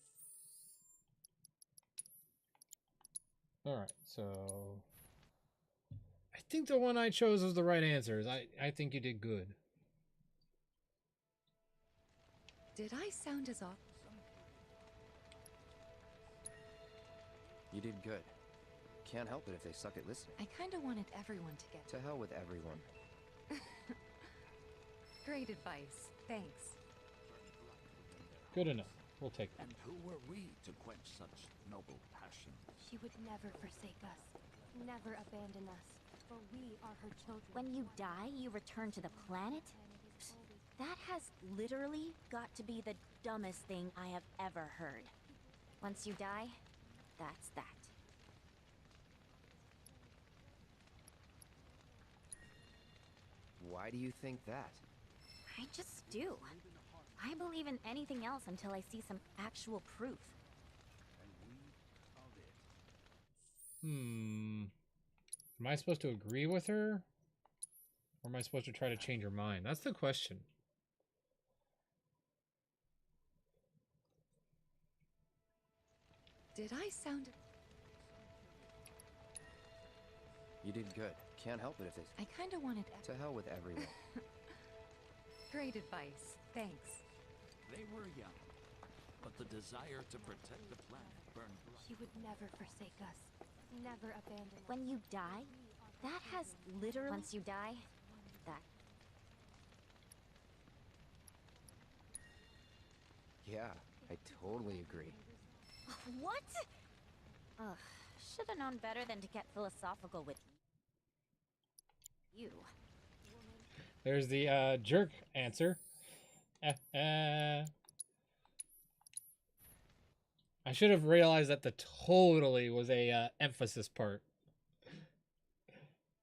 Alright, so I think the one I chose was the right answers. I think you did good. Did I sound as off? You did good. Can't help it if they suck at listening. I kinda wanted everyone to get... To hell with everyone. Great advice. Thanks. Good enough. We'll take that. And who were we to quench such noble passion? She would never forsake us, never abandon us, for we are her children. When you die, you return to the planet? That has literally got to be the dumbest thing I have ever heard. Once you die, that's that. Why do you think that? I just do. I believe in anything else until I see some actual proof. Am I supposed to agree with her? Or am I supposed to try to change her mind? That's the question. Did I sound... You did good. Can't help it if they... I kinda wanted... To hell with everyone. Great advice. Thanks. They were young, but the desire to protect the planet burned bright. She would never forsake us, never abandon us. When you die, that has literally... Once you die, that... Yeah, I totally agree. What? Ugh, should have known better than to get philosophical with you. There's the jerk answer. I should have realized that the totally was a emphasis part.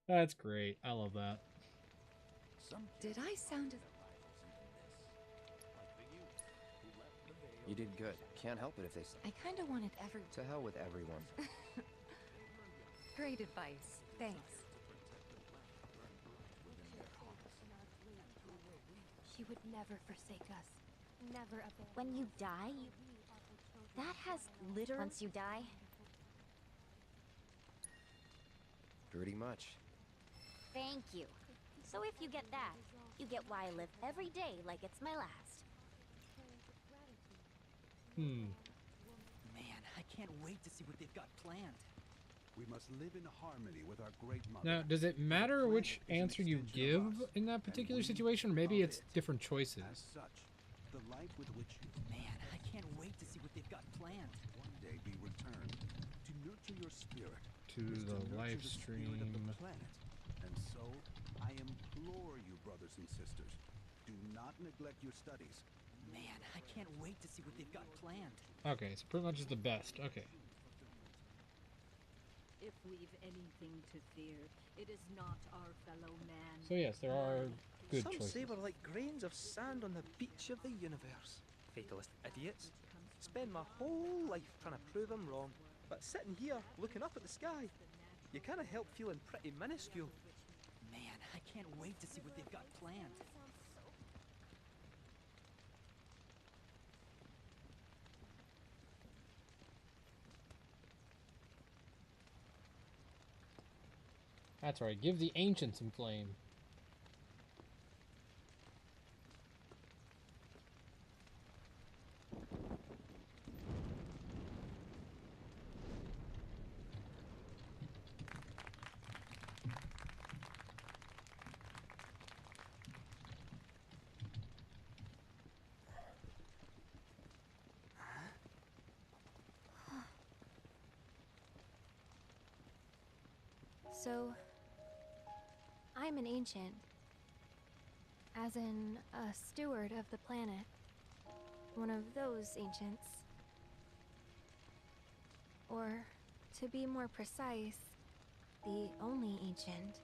That's great. I love that. Did I sound... You did good. Can't help it if they... I kinda wanted every... To hell with everyone. Great advice. Thanks. She would never forsake us, never abandon us. When you die, that has literally... Once you die... Pretty much. Thank you. So if you get that, you get why I live every day like it's my last. Man, I can't wait to see what they've got planned. We must live in harmony with our great mother. Now, does it matter which answer you give in that particular situation, or maybe it's different choices? As such, the life with which you... Man, I can't wait to see what they've got planned. One day be returned to nurture your spirit. To the live the stream. spirit of the planet. And so, I implore you, brothers and sisters, do not neglect your studies. Man, I can't wait to see what they've got planned. Okay, so pretty much is the best. Okay. If we've anything to fear, it is not our fellow man. So yes, there are good Some choices. say we're like grains of sand on the beach of the universe. Fatalist idiots. Spend my whole life trying to prove I'm wrong, but sitting here, looking up at the sky, you can't help feeling pretty minuscule. Man, I can't wait to see what they've got planned. That's right. Give the ancients some flame. So, I'm an ancient. As in, a steward of the planet. One of those ancients. Or, to be more precise, the only ancient.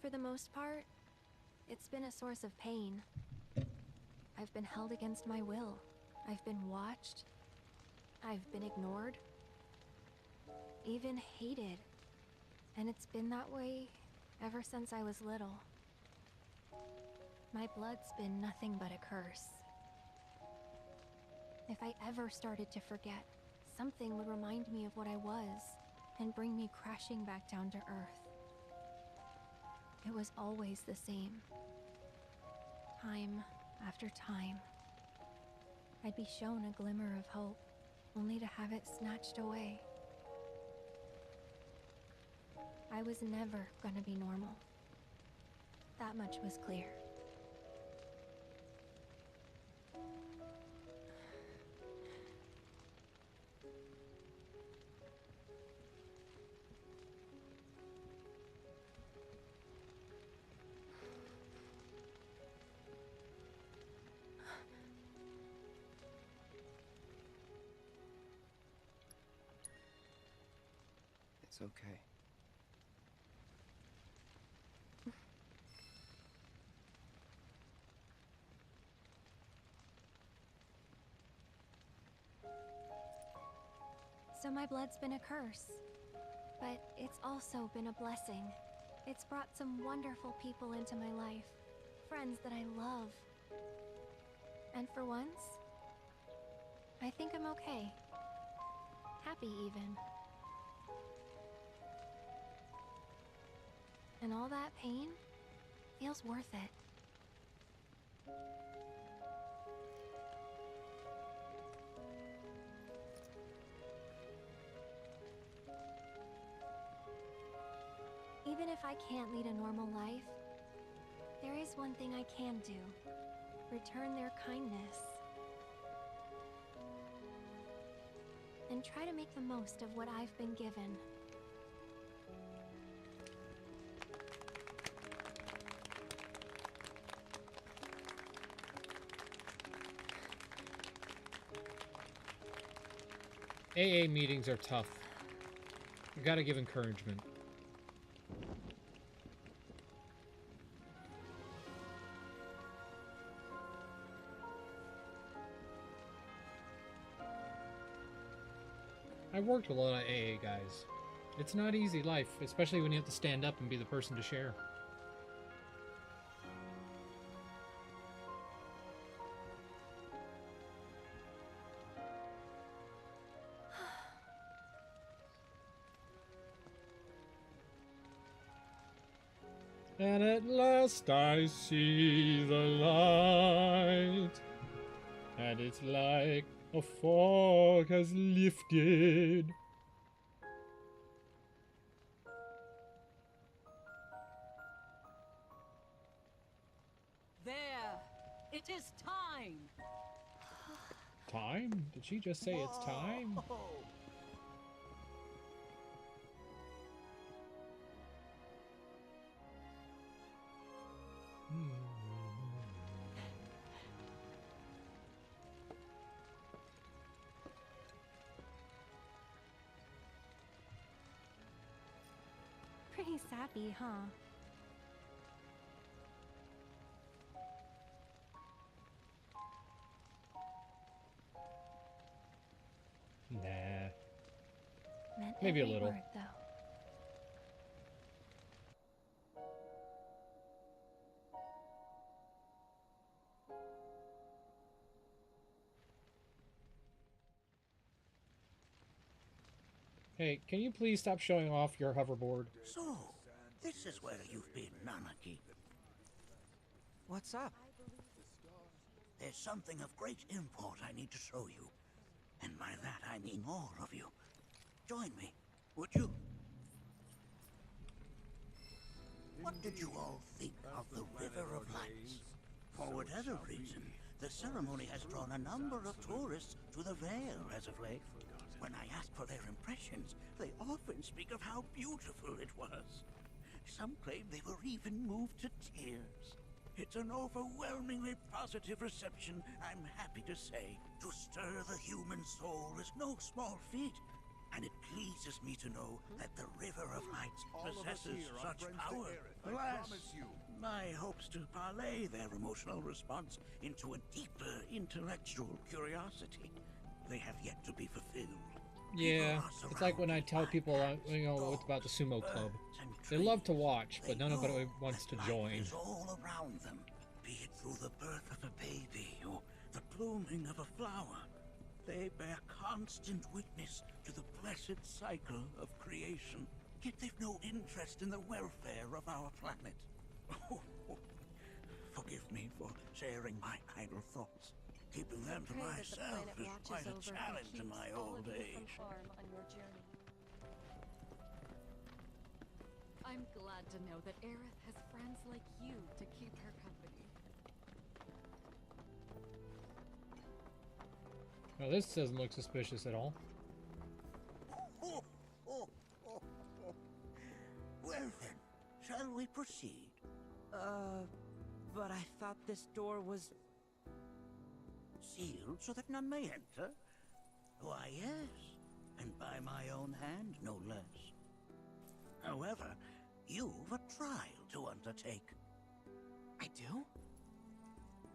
For the most part, it's been a source of pain. I've been held against my will. I've been watched, I've been ignored, even hated, and it's been that way ever since I was little. My blood's been nothing but a curse. If I ever started to forget, something would remind me of what I was and bring me crashing back down to earth. It was always the same. Time after time. I'd be shown a glimmer of hope, only to have it snatched away. I was never gonna be normal. That much was clear. It's okay. So my blood's been a curse, but it's also been a blessing. It's brought some wonderful people into my life, friends that I love. And for once, I think I'm okay. Happy even. And all that pain feels worth it. Even if I can't lead a normal life, there is one thing I can do. Return their kindness. And try to make the most of what I've been given. AA meetings are tough. You gotta give encouragement. I've worked with a lot of AA guys. It's not easy life, especially when you have to stand up and be the person to share. And at last I see the light, and it's like a fog has lifted. There! It is time! Time? Did she just say it's time? Pretty sappy, huh? Nah. Meant Maybe a every little. word, though. Hey, can you please stop showing off your hoverboard? So, this is where you've been, Nanaki. What's up? There's something of great import I need to show you. And by that I mean all of you. Join me, would you? What did you all think of the River of Lights? For whatever reason, the ceremony has drawn a number of tourists to the Vale as of late. When I ask for their impressions, they often speak of how beautiful it was. Some claim they were even moved to tears. It's an overwhelmingly positive reception, I'm happy to say. To stir the human soul is no small feat, and it pleases me to know that the River of Lights possesses such power. Alas, my hopes to parlay their emotional response into a deeper intellectual curiosity. they have yet to be fulfilled. Yeah, it's like when I tell people, what's about the sumo club. They love to watch, but none of it wants to join. Is all around them, be it through the birth of a baby or the blooming of a flower. They bear constant witness to the blessed cycle of creation. Yet they've no interest in the welfare of our planet. Forgive me for sharing my idle thoughts. Keeping them to myself is quite a challenge in my old age. I'm glad to know that Aerith has friends like you to keep her company. Well, this doesn't look suspicious at all. Well then, shall we proceed? But I thought this door was... Sealed so that none may enter? Why, yes. And by my own hand, no less. However, you've a trial to undertake. I do?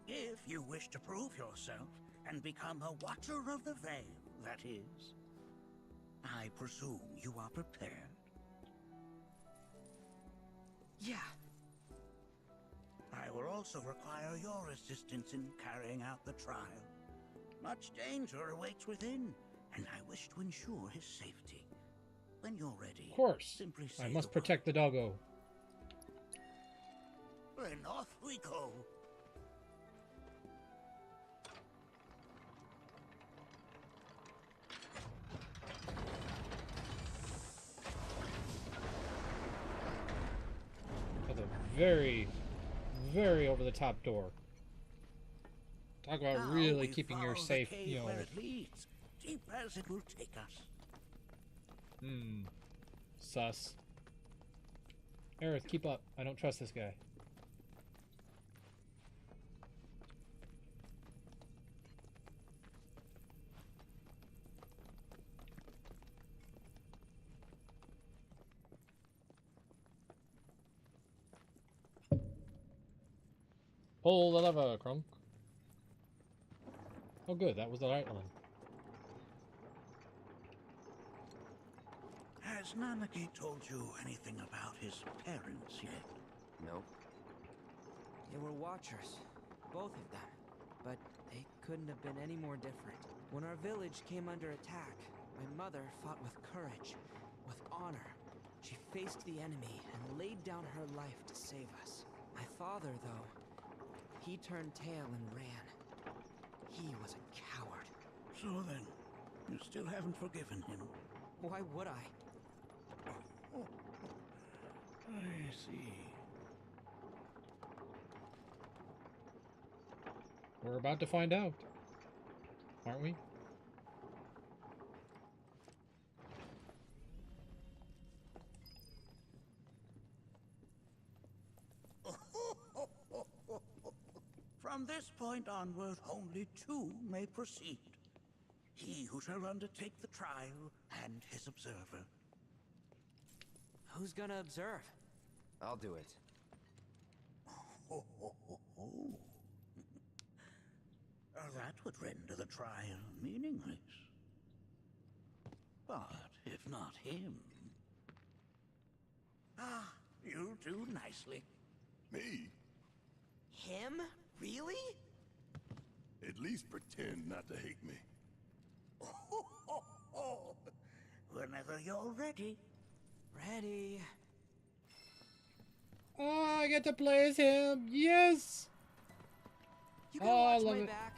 If you wish to prove yourself and become a Watcher of the Veil, that is. I presume you are prepared. Yeah. I will also require your assistance in carrying out the trial. Much danger awaits within, and I wish to ensure his safety. When you're ready, of course, simply say I must protect the doggo. Then off we go. That's a very, very over-the-top door. Talk about Now really we keeping follow your the safe, cave where it leads, deep as it will take us. Sus. Aerith, keep up. I don't trust this guy. Pull the lever, Crunk. Oh good, that was the right one. Has Nanaki told you anything about his parents yet? Nope. They were Watchers, both of them, but they couldn't have been any more different. When our village came under attack, my mother fought with courage, with honor. She faced the enemy and laid down her life to save us. My father, though, he turned tail and ran. He was a coward. So then, you still haven't forgiven him? Why would I? I see. We're about to find out, aren't we? From this point onward, only two may proceed. He who shall undertake the trial and his observer. Who's gonna observe? I'll do it. That would render the trial meaningless. But if not him... Ah, you'll do nicely. Me? Him? Really? At least pretend not to hate me. Whenever you're ready. Ready. Oh, I get to play as him. Yes. You gonna watch love my it. back?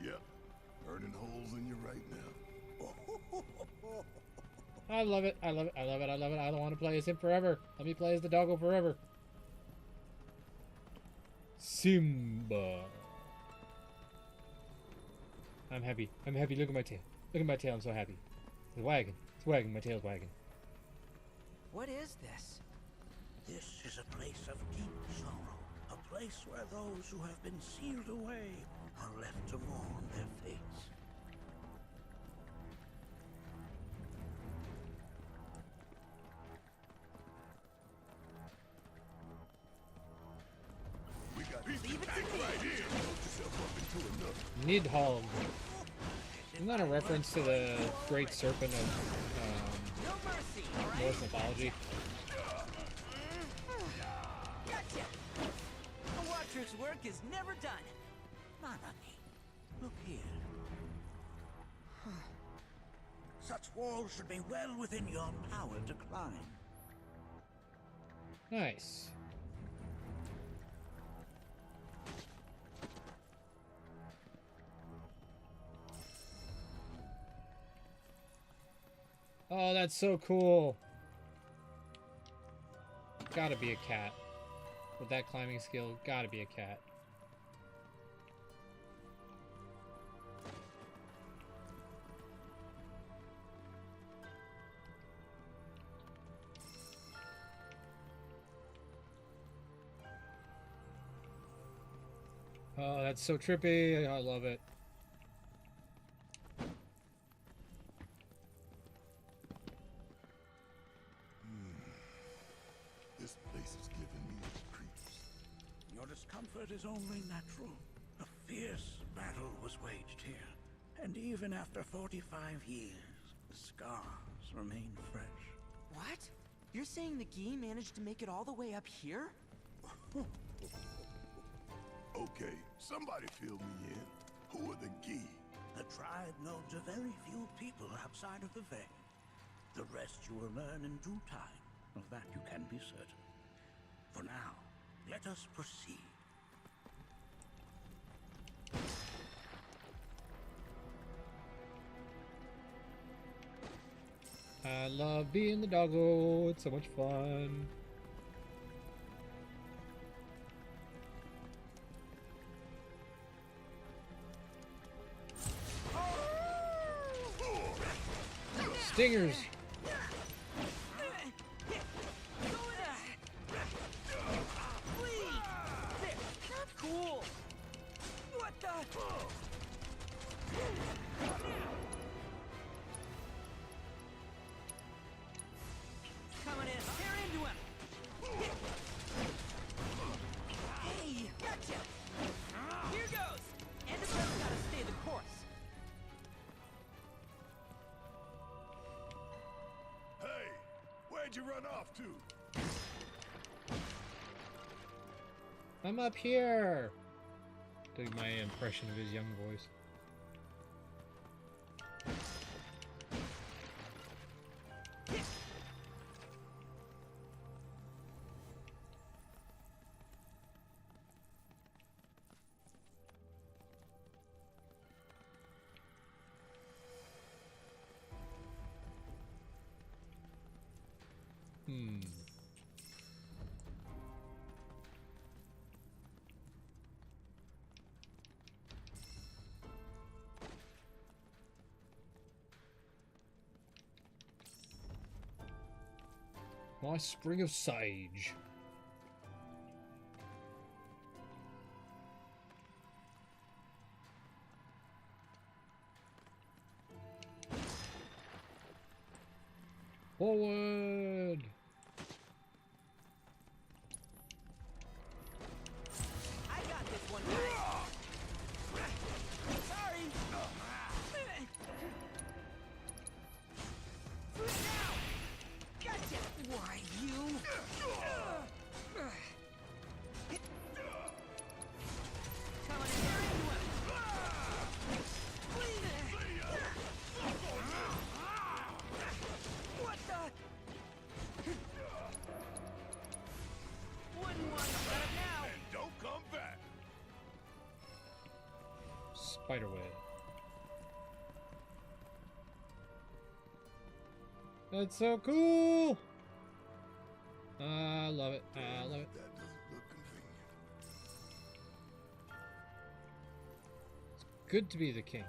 Yep. Burning holes in you right now. I love it. I love it. I love it. I love it. I don't want to play as him forever. Let me play as the doggo forever. Simba. I'm happy. I'm happy. Look at my tail. Look at my tail. I'm so happy. It's wagging. It's wagging. My tail's wagging. What is this? This is a place of deep sorrow. A place where those who have been sealed away are left to mourn their fates. We got this tank right here. Load yourself up into another. Nidhogg. Isn't that a reference to the Great Serpent of Norse mythology? Gotcha! A Watcher's work is never done. Manaki, Look here. Such walls should be well within your power to climb. Nice. Oh, that's so cool. Gotta be a cat. With that climbing skill, gotta be a cat. Oh, that's so trippy. I love it. This place is giving me the creeps. Your discomfort is only natural. A fierce battle was waged here. And even after 45 years, the scars remain fresh. What? You're saying the Gi managed to make it all the way up here? Okay, somebody fill me in. Who are the Gi? The tribe knows a very few people outside of the veil. The rest you will learn in due time. Of that you can be certain. For now, let us proceed. I love being the doggo. It's so much fun. Stingers. Cool. What the? Coming in. Tear into him. Hey, gotcha. Here goes. And it's gotta stay the course. Hey, where'd you run off to? I'm up here. Doing my impression of his young voice. My spring of sage. Forward. I got this one, guys. Sorry. Now. Gotcha. Why you? Coming in here into him. What the? Wouldn't want to let it now. And don't come back. Spiderweb. That's so cool! I love it. I love it. That doesn't look convenient. It's good to be the king.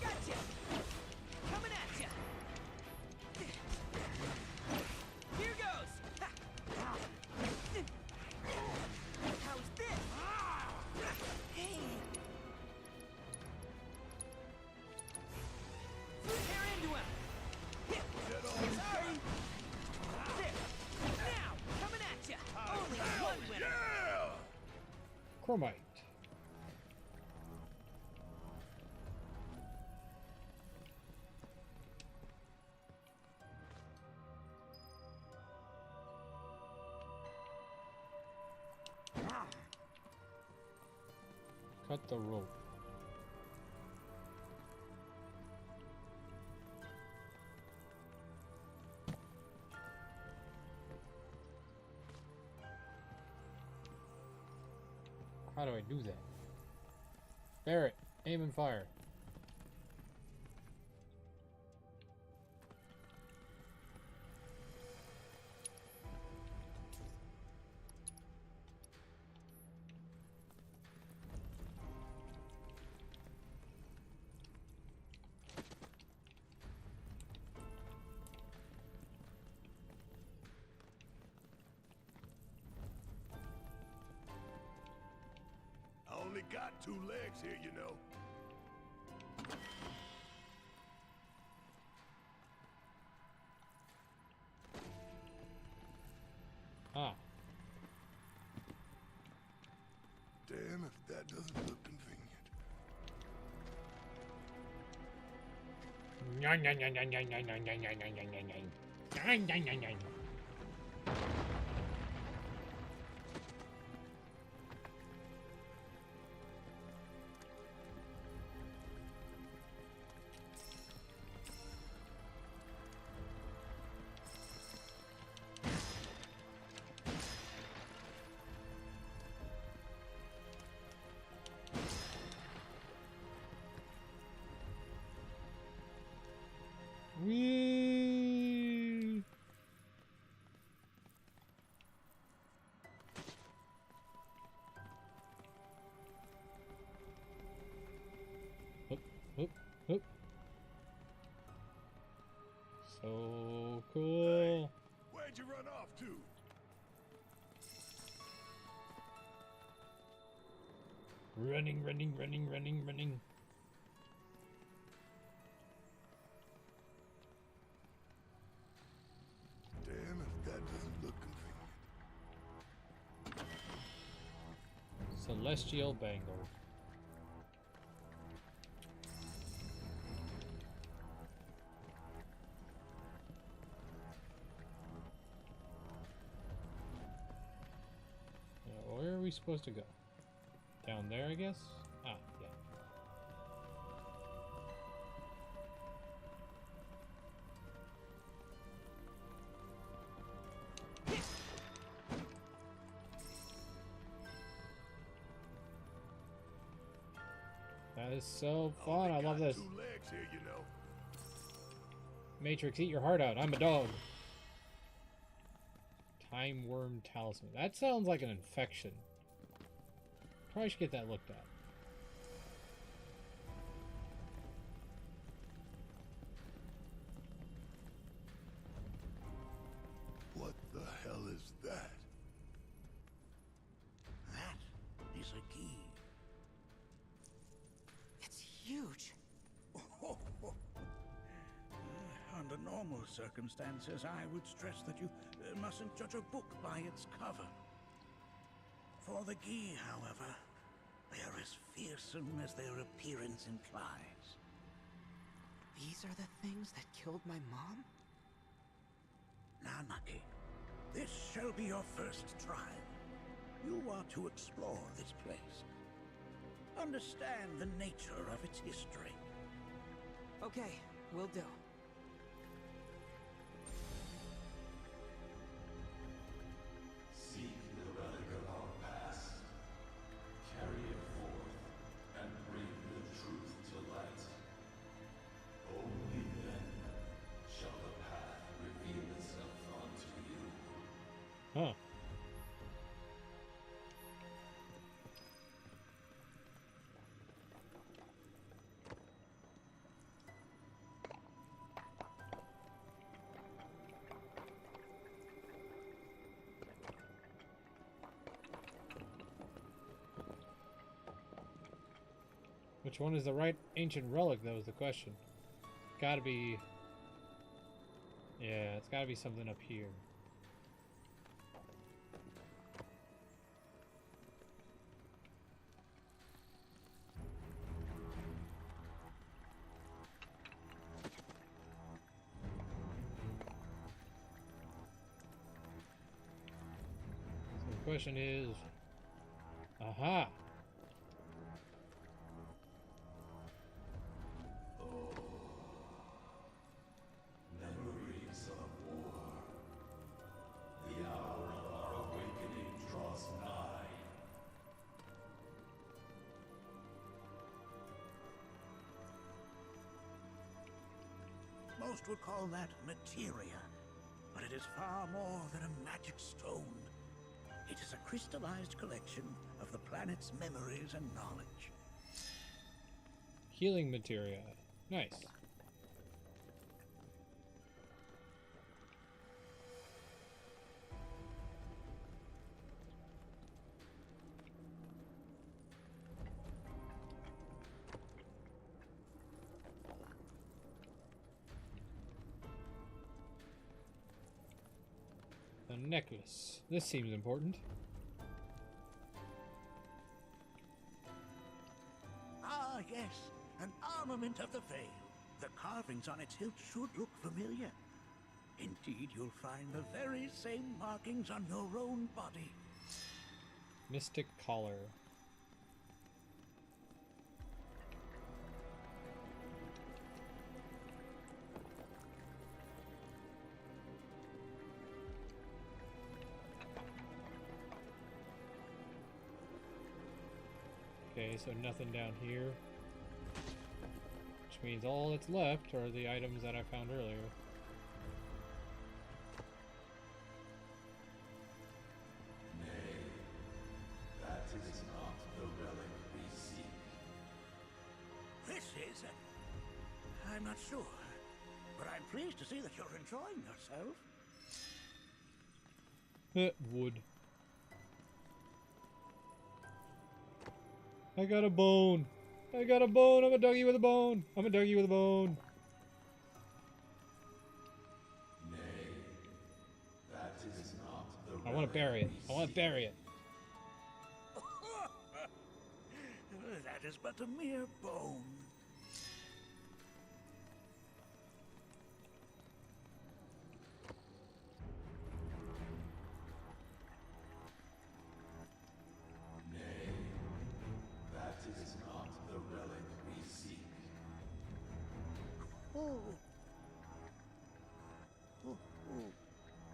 Gotcha. Coming at ya. Here goes. How's this? Hey. Tear into him. Sorry. There. Now, coming at ya. Chromite. Cut the rope. How do I do that? Barrett, aim and fire. I only got 2 legs here, you know. Ah. Damn if that doesn't look convenient. Whee! Hoop, hoop, hoop. So cool. Where'd you run off to? Running, running, running, running, running. Damn if that doesn't look convenient. Celestial Bangle. Now, where are we supposed to go? Down there, I guess? Ah, yeah. That is so fun. I love this. 2 legs here, you know. Matrix, eat your heart out. I'm a dog. Time worm talisman. That sounds like an infection. Probably should get that looked at. What the hell is that? That is a key. It's huge. Under normal circumstances, I would stress that you mustn't judge a book by its cover. For the key, however, they are as fearsome as their appearance implies. These are the things that killed my mom? Nanaki, this shall be your first trial. You are to explore this place. Understand the nature of its history. Okay, will do. Seek the relic of our past. Carry it forth and bring the truth to light. Only then shall the path reveal itself unto you. Huh. Which one is the right ancient relic, though, is the question. Gotta be... Yeah, it's gotta be something up here. question is... Aha! Memories of war. The hour of our awakening draws nigh. Most would call that materia, but it is far more than a magic stone. It is a crystallized collection of the planet's memories and knowledge. Healing materia. Nice. A necklace. This seems important. Ah, yes, an armament of the veil. The carvings on its hilt should look familiar. Indeed, you'll find the very same markings on your own body. Mystic collar. Okay, so nothing down here. Which means all that's left are the items that I found earlier. Nay, that is not the relic we seek. This is... I'm not sure, but I'm pleased to see that you're enjoying yourself. Wood. I got a bone. I got a bone. I'm a doggy with a bone. I'm a doggy with a bone. Nay, that is not the I want to bury it. I want to bury it. That is but a mere bone.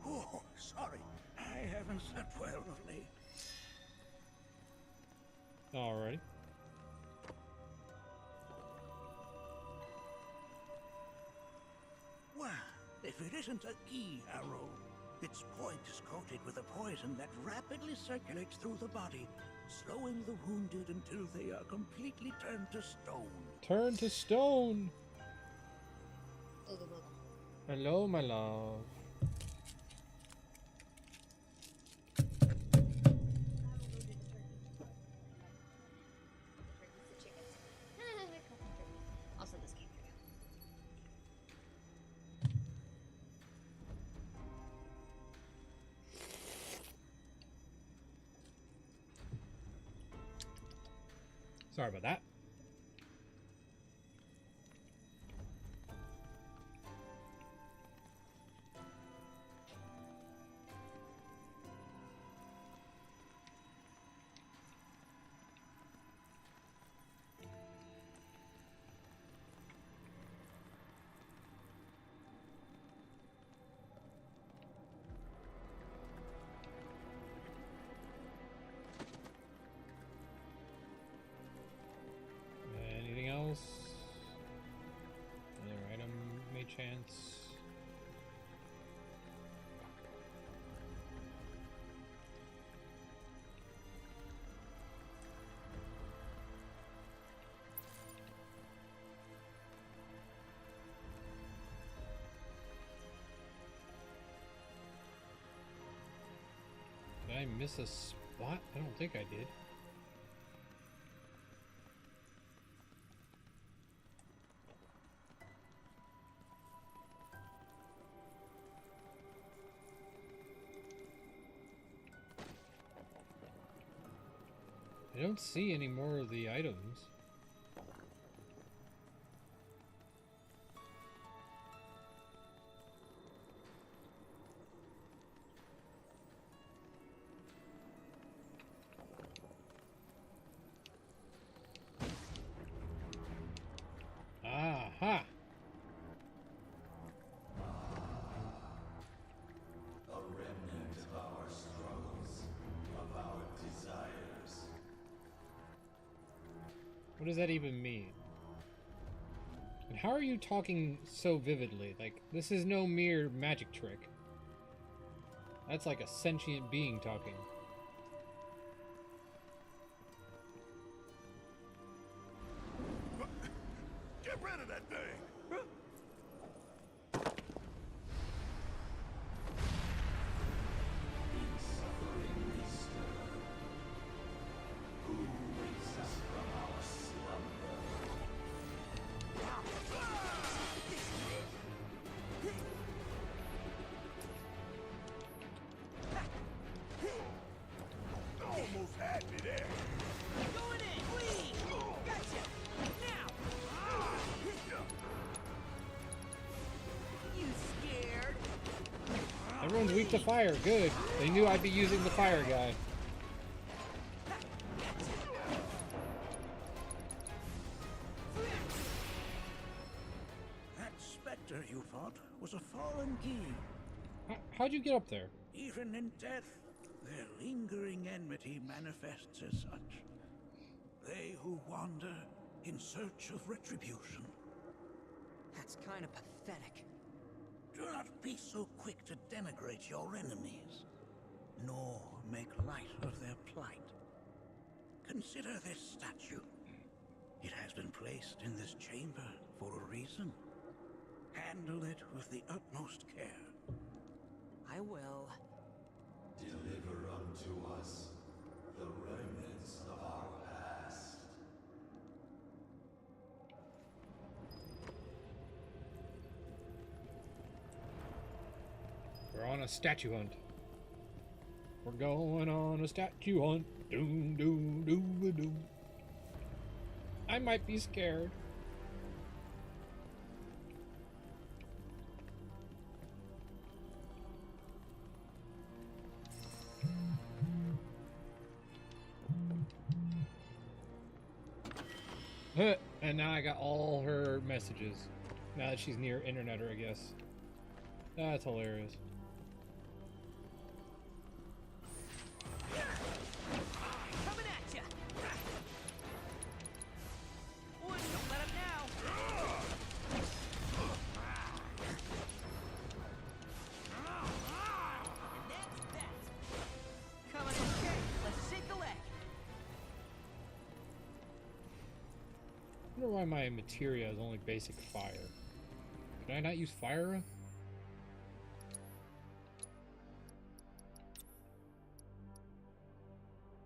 Oh, sorry. I haven't slept well of late. Alrighty. Well, if it isn't a key arrow, its point is coated with a poison that rapidly circulates through the body, slowing the wounded until they are completely turned to stone. Turn to stone. Hello, my love. Also, this came through. Sorry about that. Anything else? Another item, may chance. Did I miss a spot? I don't think I did. I don't see any more of the items. What does that even mean? And how are you talking so vividly? Like, this is no mere magic trick. That's like a sentient being talking. Get rid of that thing! Almost had me there. Going in, please. Gotcha. Now. You scared? Everyone's weak to fire. Good. They knew I'd be using the fire guy. That specter you fought was a fallen key. How'd you get up there? Even in death, their lingering enmity manifests as such. They who wander in search of retribution. That's kind of pathetic. Do not be so quick to denigrate your enemies, nor make light of their plight. Consider this statue. It has been placed in this chamber for a reason. Handle it with the utmost care. I will. Deliver unto us the remnants of our past. We're on a statue hunt. We're going on a statue hunt. Doom, doom, doom, doom. I might be scared. And now I got all her messages. Now that she's near internet, I guess. That's hilarious. Coming at ya. Wood, don't let up now. And that's that. Coming okay. Let's shake a leg. I wonder why my materia is only basic fire. Can I not use fire?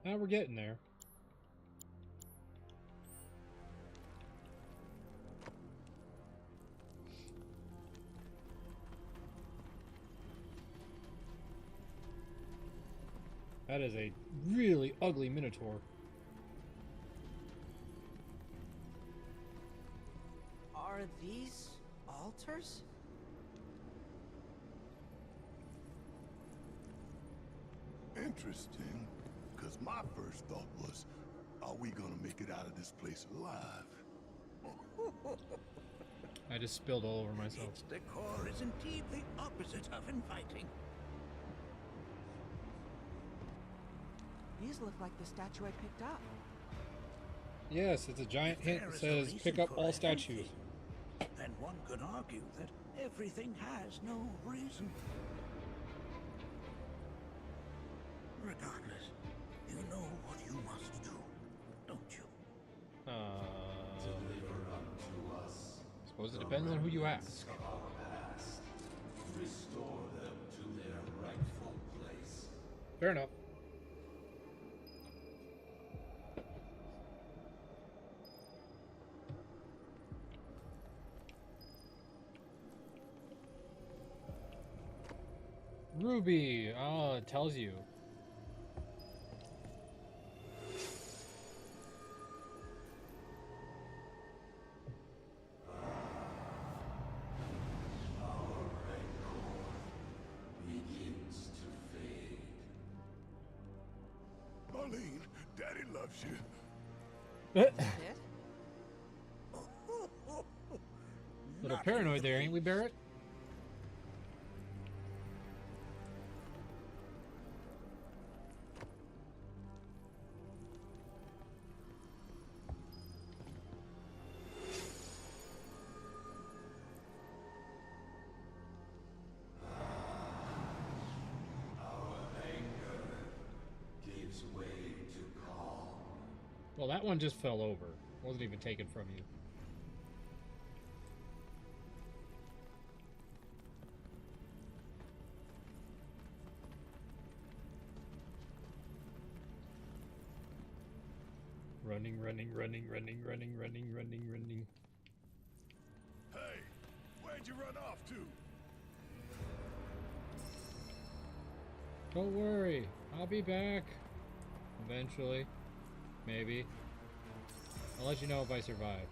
Now we're getting there. That is a really ugly minotaur. Are these altars? Interesting, because my first thought was, are we gonna make it out of this place alive? I just spilled all over myself. Its decor is indeed the opposite of inviting. These look like the statue I picked up. Yes, it's a giant hint that says pick up all statues. Then one could argue that everything has no reason. Regardless, you know what you must do, don't you? Deliver unto us. Suppose it depends on who you ask. Of our past. Restore them to their rightful place. Fair enough. Ruby. Oh, it tells you. Begins to fade. Marlene, Daddy loves you. Little paranoid there, ain't we, Barrett? Well, that one just fell over. Wasn't even taken from you. Running, running, running, running, running, running, running, running. Hey, where'd you run off to? Don't worry, I'll be back. Eventually. Maybe. I'll let you know if I survive.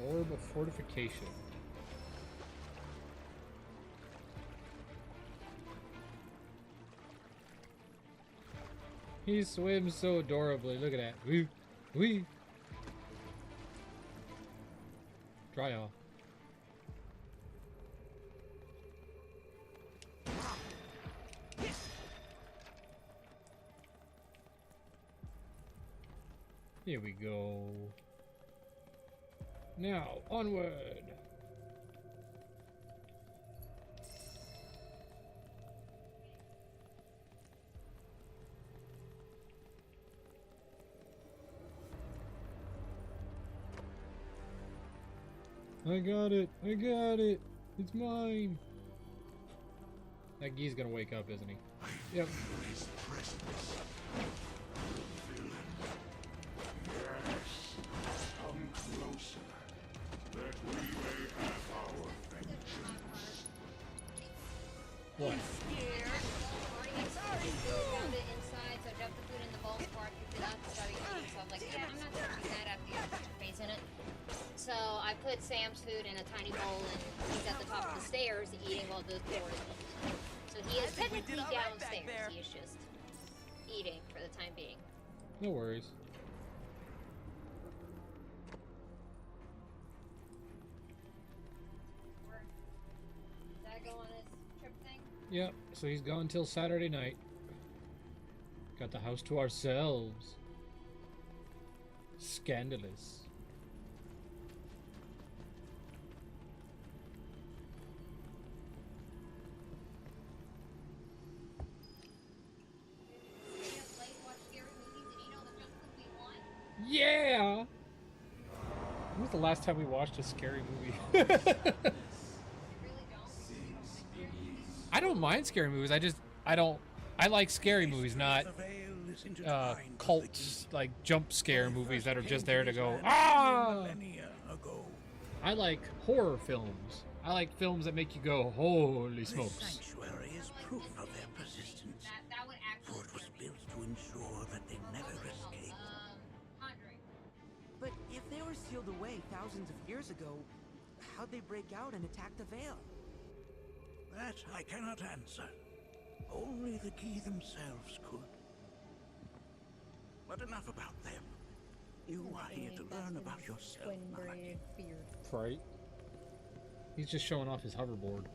Orb of Fortification. He swims so adorably. Look at that. Wee, wee. Dry off. Here we go. Now, onward. I got it. I got it. It's mine. That gee's gonna wake up, isn't he? Yep. His presence. Come closer, that we may have our vengeance. What? I'm sorry. Found it inside, so I dumped the food in the bowl before I picked it up. Started eating, so I'm like, yeah, I'm not gonna eat that after you put your face in it. So I put Sam's food in a tiny bowl, and he's at the top of the stairs eating while the door is open. So he is technically downstairs. He is just eating for the time being. No worries. Does that go on his trip thing? Yep, so he's gone till Saturday night. Got the house to ourselves. Scandalous. Yeah! When was the last time we watched a scary movie? I don't mind scary movies. I like scary movies, not cults, like jump scare movies that are just there to go, ah! I like horror films. I like films that make you go, holy smokes. This sanctuary is proof of their persistence. For it was built to ensure that they never escape. But if they were sealed away thousands of years ago, how'd they break out and attack the Veil? That I cannot answer. Only the key themselves could. But enough about them. You are here to learn about yourself, Malaki. Right? He's just showing off his hoverboard.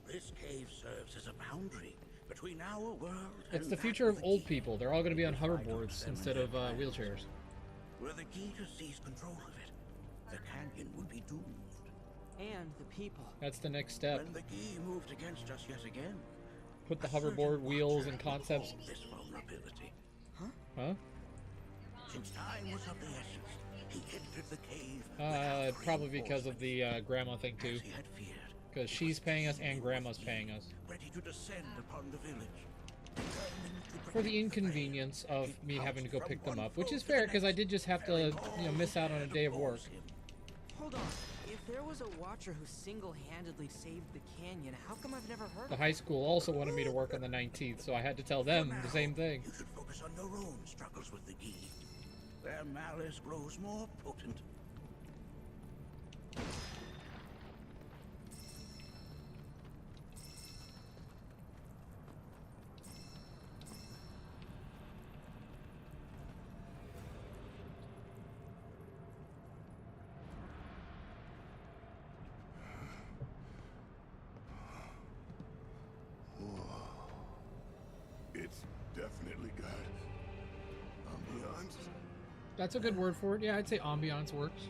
This cave serves as a boundary between our world It's and the that future of the old key. people. They're all going to be on If I don't hoverboards examine instead their of plans, wheelchairs. Were the key to seize control of it, the canyon would be doomed. And the people. That's the next step. When the key moved against us yet again, Put the hoverboard wheels and concepts. this vulnerability. Huh? Since time was of the essence, he entered the cave. Probably because of the grandma thing too. Because she's paying us and grandma's paying us. Ready to descend upon the village. For the inconvenience of me having to go pick them up, which is fair because I did just have to, miss out on a day of work. Hold on. If there was a watcher who single-handedly saved the canyon, how come I've never heard The of high school also wanted me to work on the 19th, so I had to tell them the same thing. You should focus on your own struggles with the key. Their malice grows more potent. It's definitely got ambiance. That's a good word for it. Yeah, I'd say ambiance works.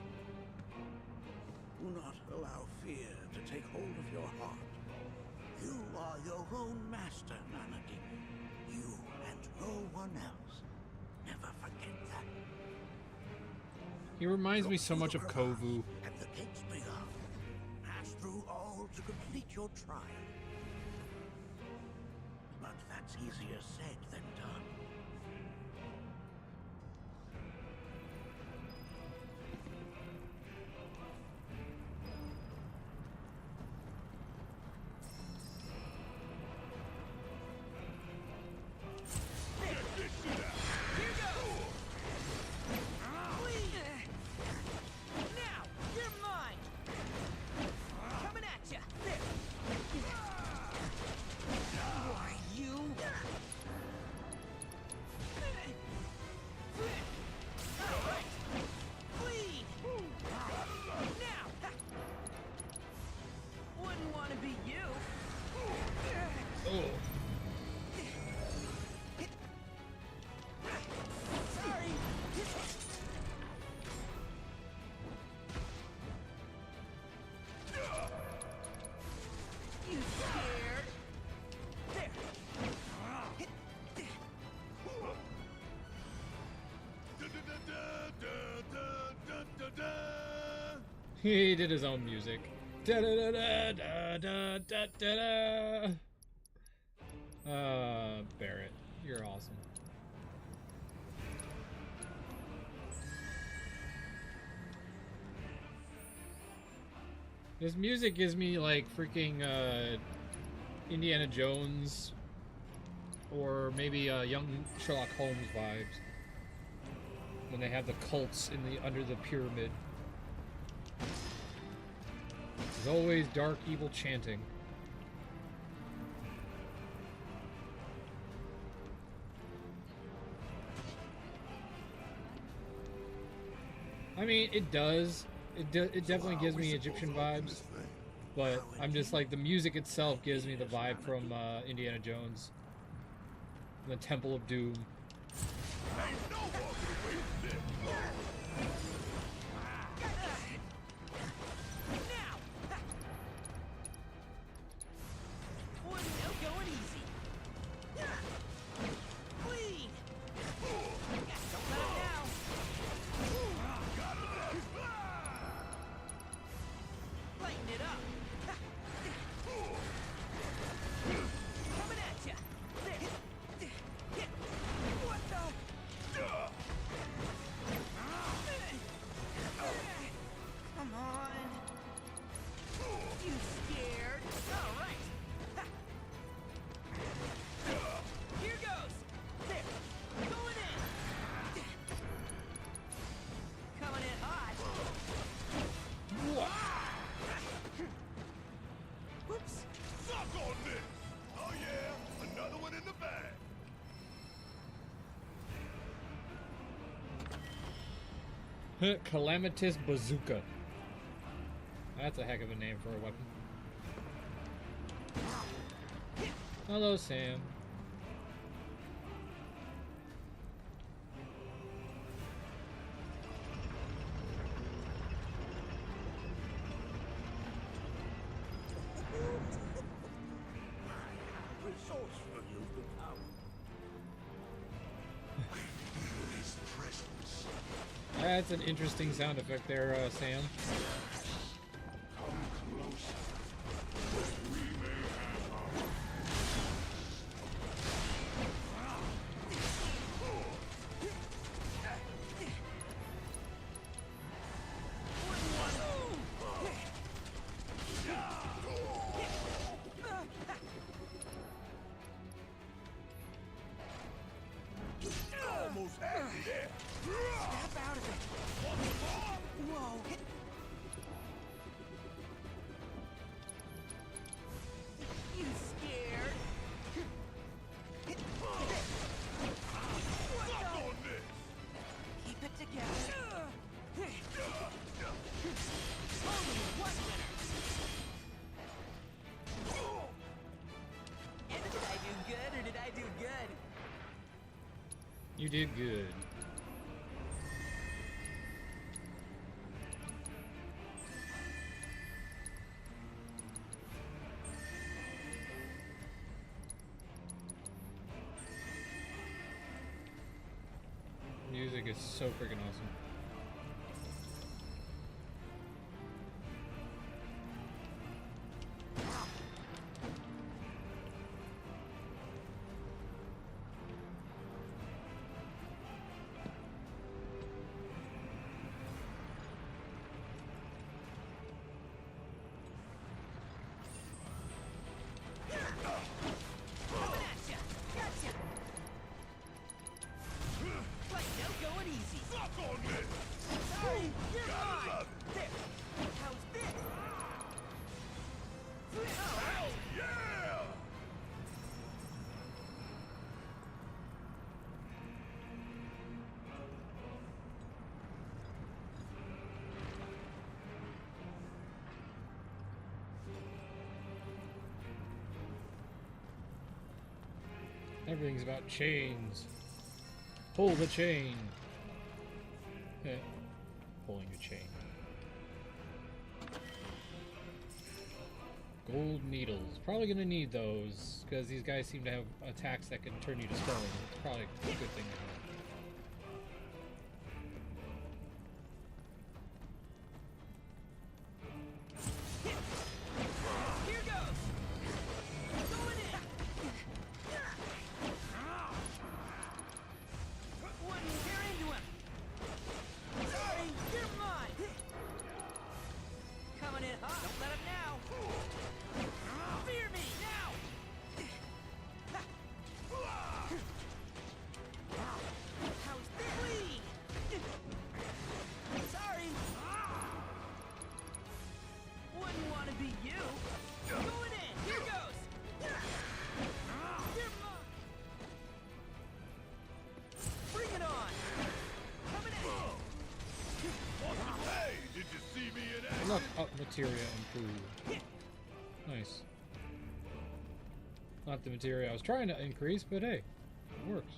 Do not allow fear to take hold of your heart. You are your own master, Nanadi. You and no one else. Never forget that. He reminds me so much of Kovu. And the gates beyond. Pass through all to complete your trial. But that's easier said than done. He did his own music. Da da da da da da da da. Barrett, you're awesome. This music gives me like freaking Indiana Jones or maybe young Sherlock Holmes vibes when they have the cults in the under the pyramid. There's always dark, evil chanting. I mean, it does. It definitely gives me Egyptian vibes. But I'm just like, the music itself gives me the vibe from Indiana Jones. The Temple of Doom. Calamitous Bazooka. That's a heck of a name for a weapon. Hello, Sam. Resourceful you've become. That's an interesting sound effect there, Sam. Almost had me there. Snap out of it. Whoa. You scared? Suck on this. Keep it together. Only one winner. And did I do good or did I do good? You did good. music is so freaking awesome. Everything's about chains. Pull the chain. Yeah. Pulling a chain. Gold needles. Probably gonna need those, because these guys seem to have attacks that can turn you to stone. It's probably a good thing to have. Up materia improve. Nice. Not the materia I was trying to increase, but hey, it works.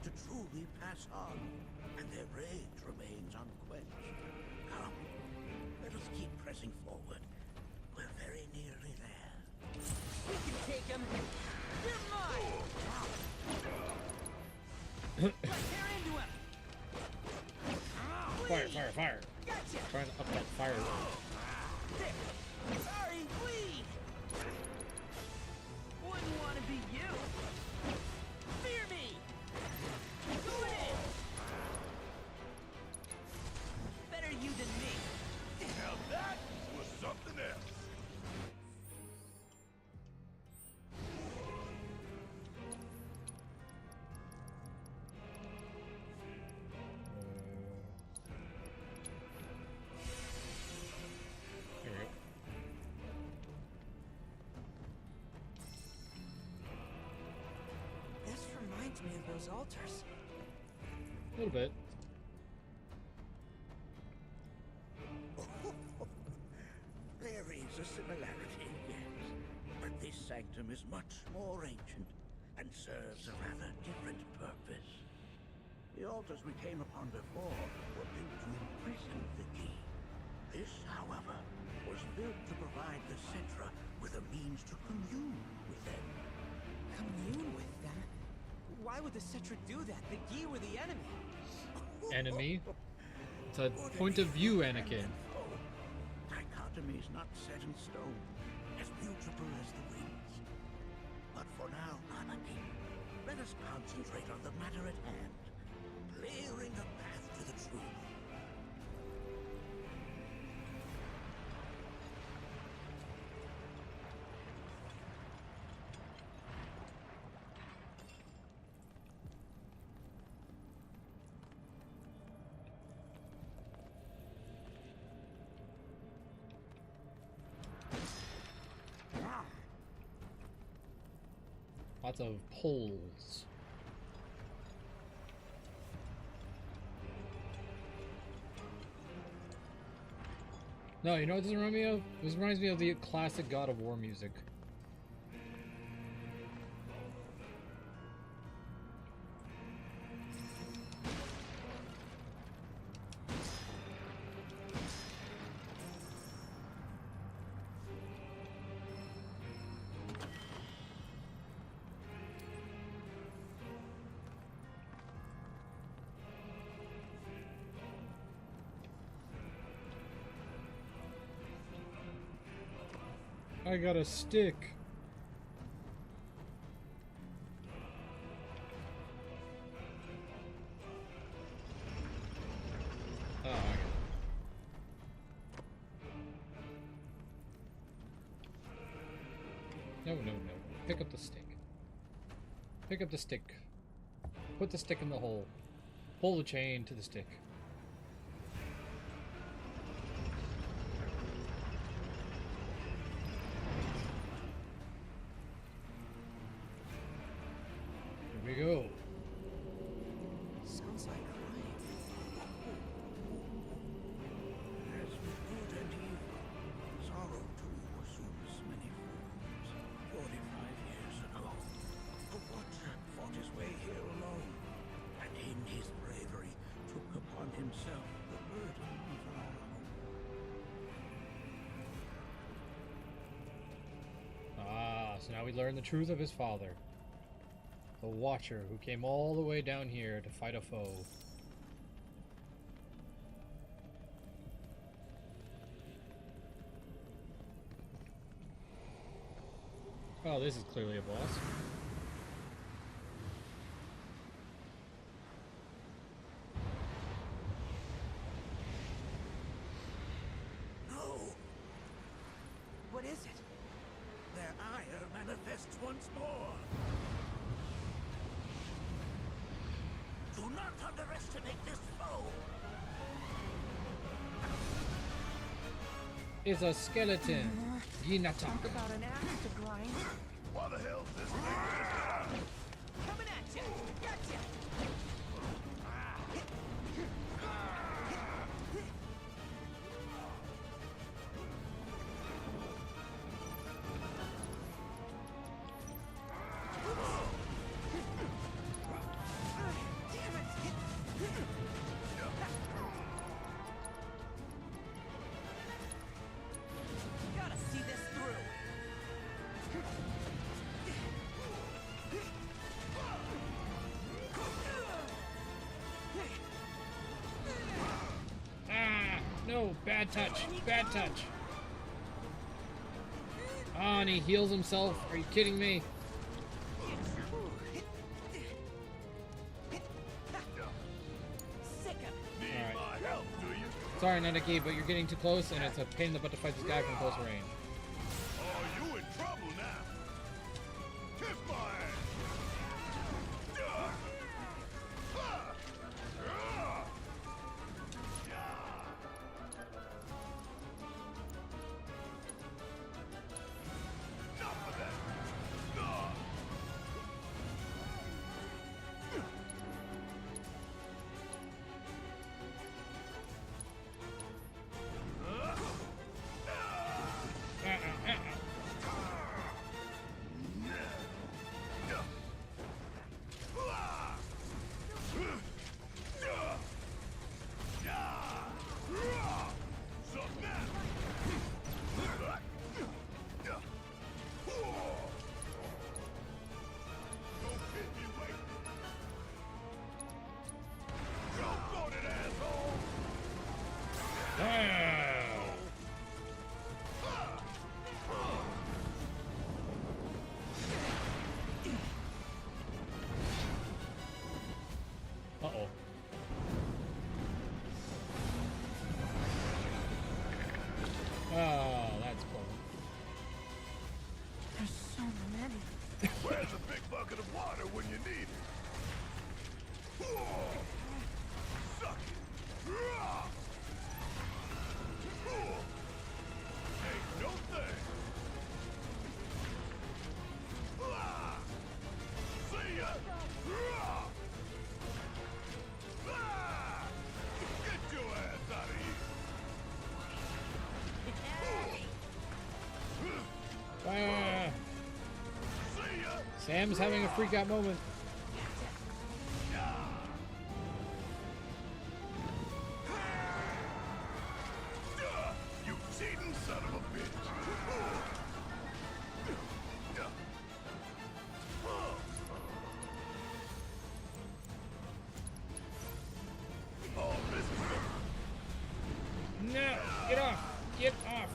To truly pass on, and their rage remains unquenched. Come, let us keep pressing forward. We're very nearly there. We can take him. You're mine. Tear into him. Fire, fire, fire. Gotcha. Trying to up that fire. There. Sorry, bleed. Wouldn't want to be you. Fear me. Better you than me. Now that was something else. There we go. This reminds me of those altars. A little bit. There is a similarity, yes. But this sanctum is much more ancient and serves a rather different purpose. The altars we came upon before were built to imprison the key. This, however, was built to provide the Cetra with a means to commune with them. Commune with them? Why would the Cetra do that? The Gi were the enemy. Enemy? It's a point of view, Anakin. Dichotomy is not set in stone, as mutable as the winds. But for now, Anakin, let us concentrate on the matter at hand, clearing a path to the truth. Lots of poles. No, you know what this reminds me of? This reminds me of the classic God of War music. I got a stick. Oh, I got it. No, no, no. Pick up the stick. Pick up the stick. Put the stick in the hole. Pull the chain to the stick. Here we go. Sounds like crying. As with good and evil, sorrow too assumes many forms. 45 years ago, a watcher fought his way here alone, and in his bravery took upon himself the burden of our hope. Ah, so now we learn the truth of his father. The Watcher who came all the way down here to fight a foe. Oh, this is clearly a boss. No! What is it? Their ire manifests once more. Do not underestimate this foe. It's a skeleton. Ginata. Talk about an axe to grind. Why the hell is this thing? Coming at you. Gotcha. Gotta see this through. Ah, no, bad touch. Bad touch. Ah, and he heals himself. Are you kidding me? Alright. Sorry, Nanaki, but you're getting too close, and it's a pain in the butt to fight this guy from close range. Oh, you in trouble now. Kiss my ass. Sam's having a freak out moment. You cheating son of a bitch! Oh, this No! Get off! Get off!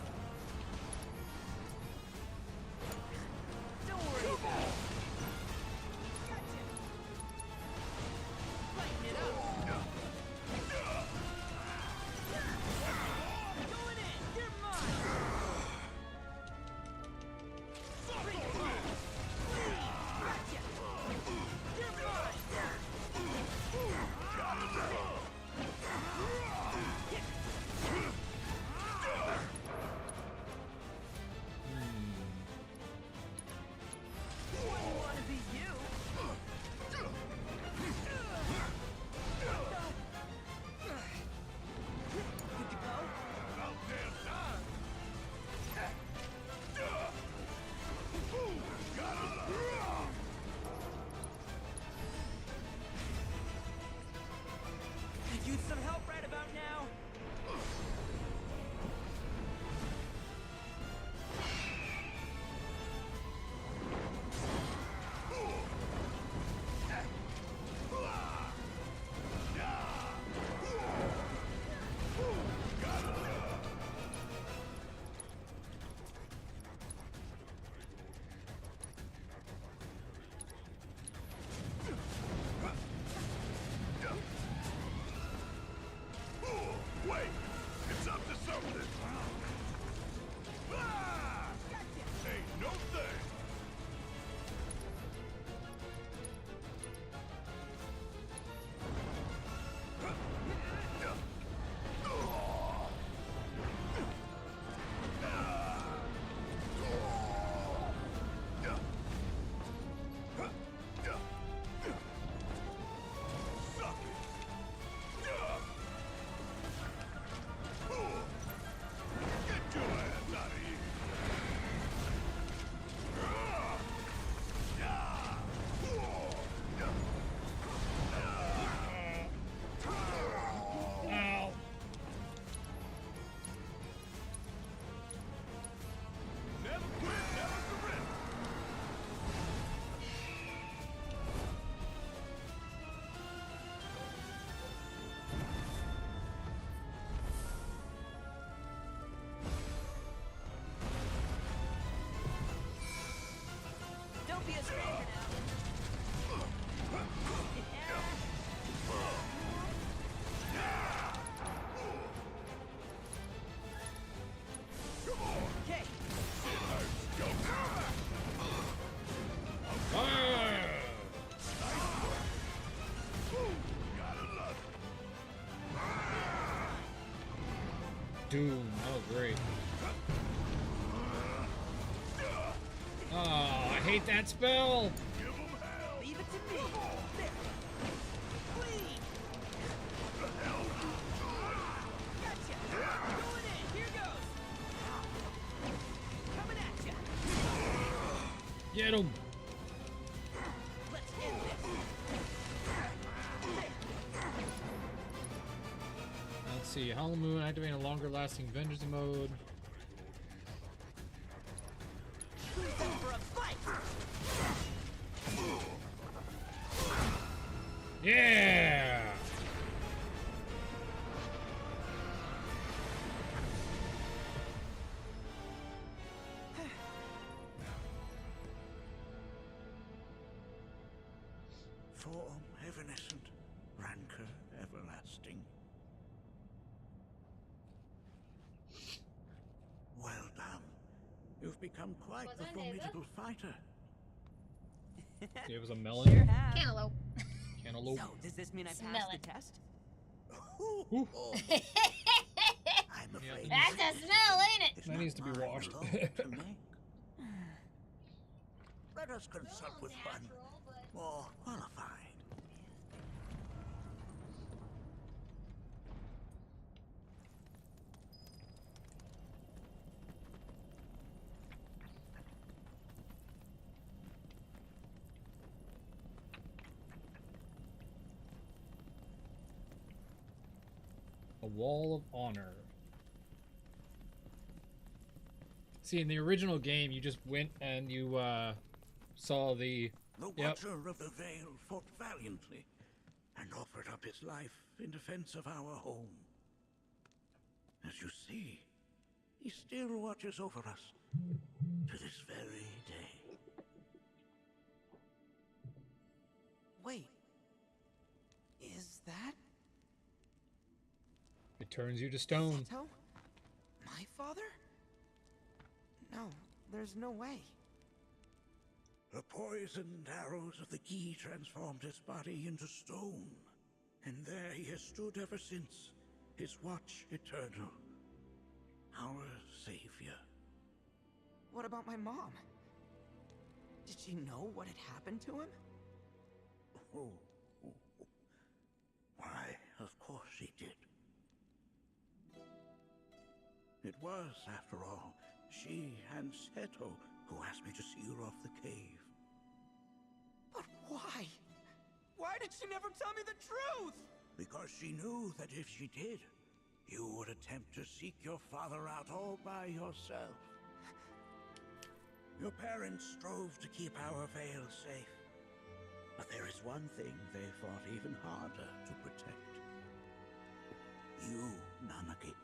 Don't worry about it. Gotcha. Lighten it up. Going in. You're mine. Bring it on. Gotcha. You're mine. Wouldn't want to be you. Good to go? About damn time! Could use some help right about now. Wait! It's up to something! Ah! Ain't no thing! Suck it! Get your ass out of here! Ow! Never quit, never surrender! Don't be a stranger now. Come on! Okay. Let's go! Fire! Gotta love it! Doom. Oh, great. Oh, I hate that spell! Give 'em hell! Leave it to me. There. Clean. The hell? Gotcha. Going in. Here goes. Coming at ya. Get him! Let's end this. Let's see. Hollow Moon activating a longer lasting vengeance mode. Who's in for a fight? Yeah! Form evanescent, rancor everlasting. Well done. You've become quite the formidable fighter. It was a melon. Sure have. Cantaloupe. Cantaloupe. So, does this mean I Smell passed it. the test? Ooh. I'm afraid That's a smell, ain't it? That needs to be washed. to make. Let us consult with one more qualified. A wall of honor. See, in the original game, you just went and you saw the... The Watcher of the Veil fought valiantly and offered up his life in defense of our home. As you see, he still watches over us to this very day. Wait. Is that... It turns you to stone. Seto? My father? No, there's no way. The poisoned arrows of the key transformed his body into stone, and there he has stood ever since, his watch eternal, our savior. What about my mom? Did she know what had happened to him? Oh. Why, of course she did. It was, after all, she and Seto who asked me to seal off the cave. But why? Why did she never tell me the truth? Because she knew that if she did, you would attempt to seek your father out all by yourself. Your parents strove to keep our veil safe. But there is one thing they fought even harder to protect. You, Nanaki,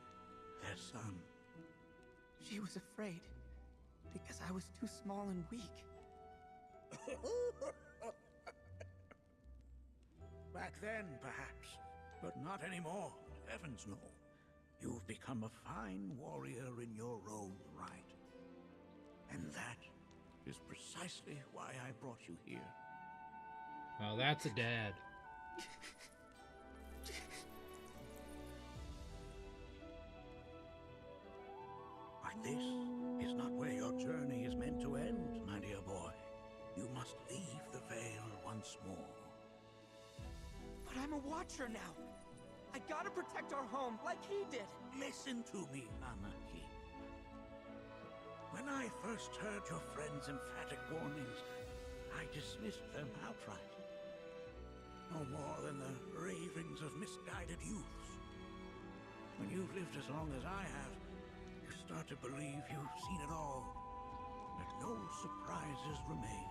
their son. She was afraid because I was too small and weak. Back then, perhaps, but not anymore. Heavens no. You've become a fine warrior in your own right. And that is precisely why I brought you here. Well, that's a dad. But this is not where your journey is meant to end, my dear boy. You must leave the veil once more. But I'm a Watcher now. I gotta protect our home like he did. Listen to me, Nanaki. When I first heard your friends' emphatic warnings, I dismissed them outright. No more than the ravings of misguided youths. When you've lived as long as I have, you start to believe you've seen it all, that no surprises remain.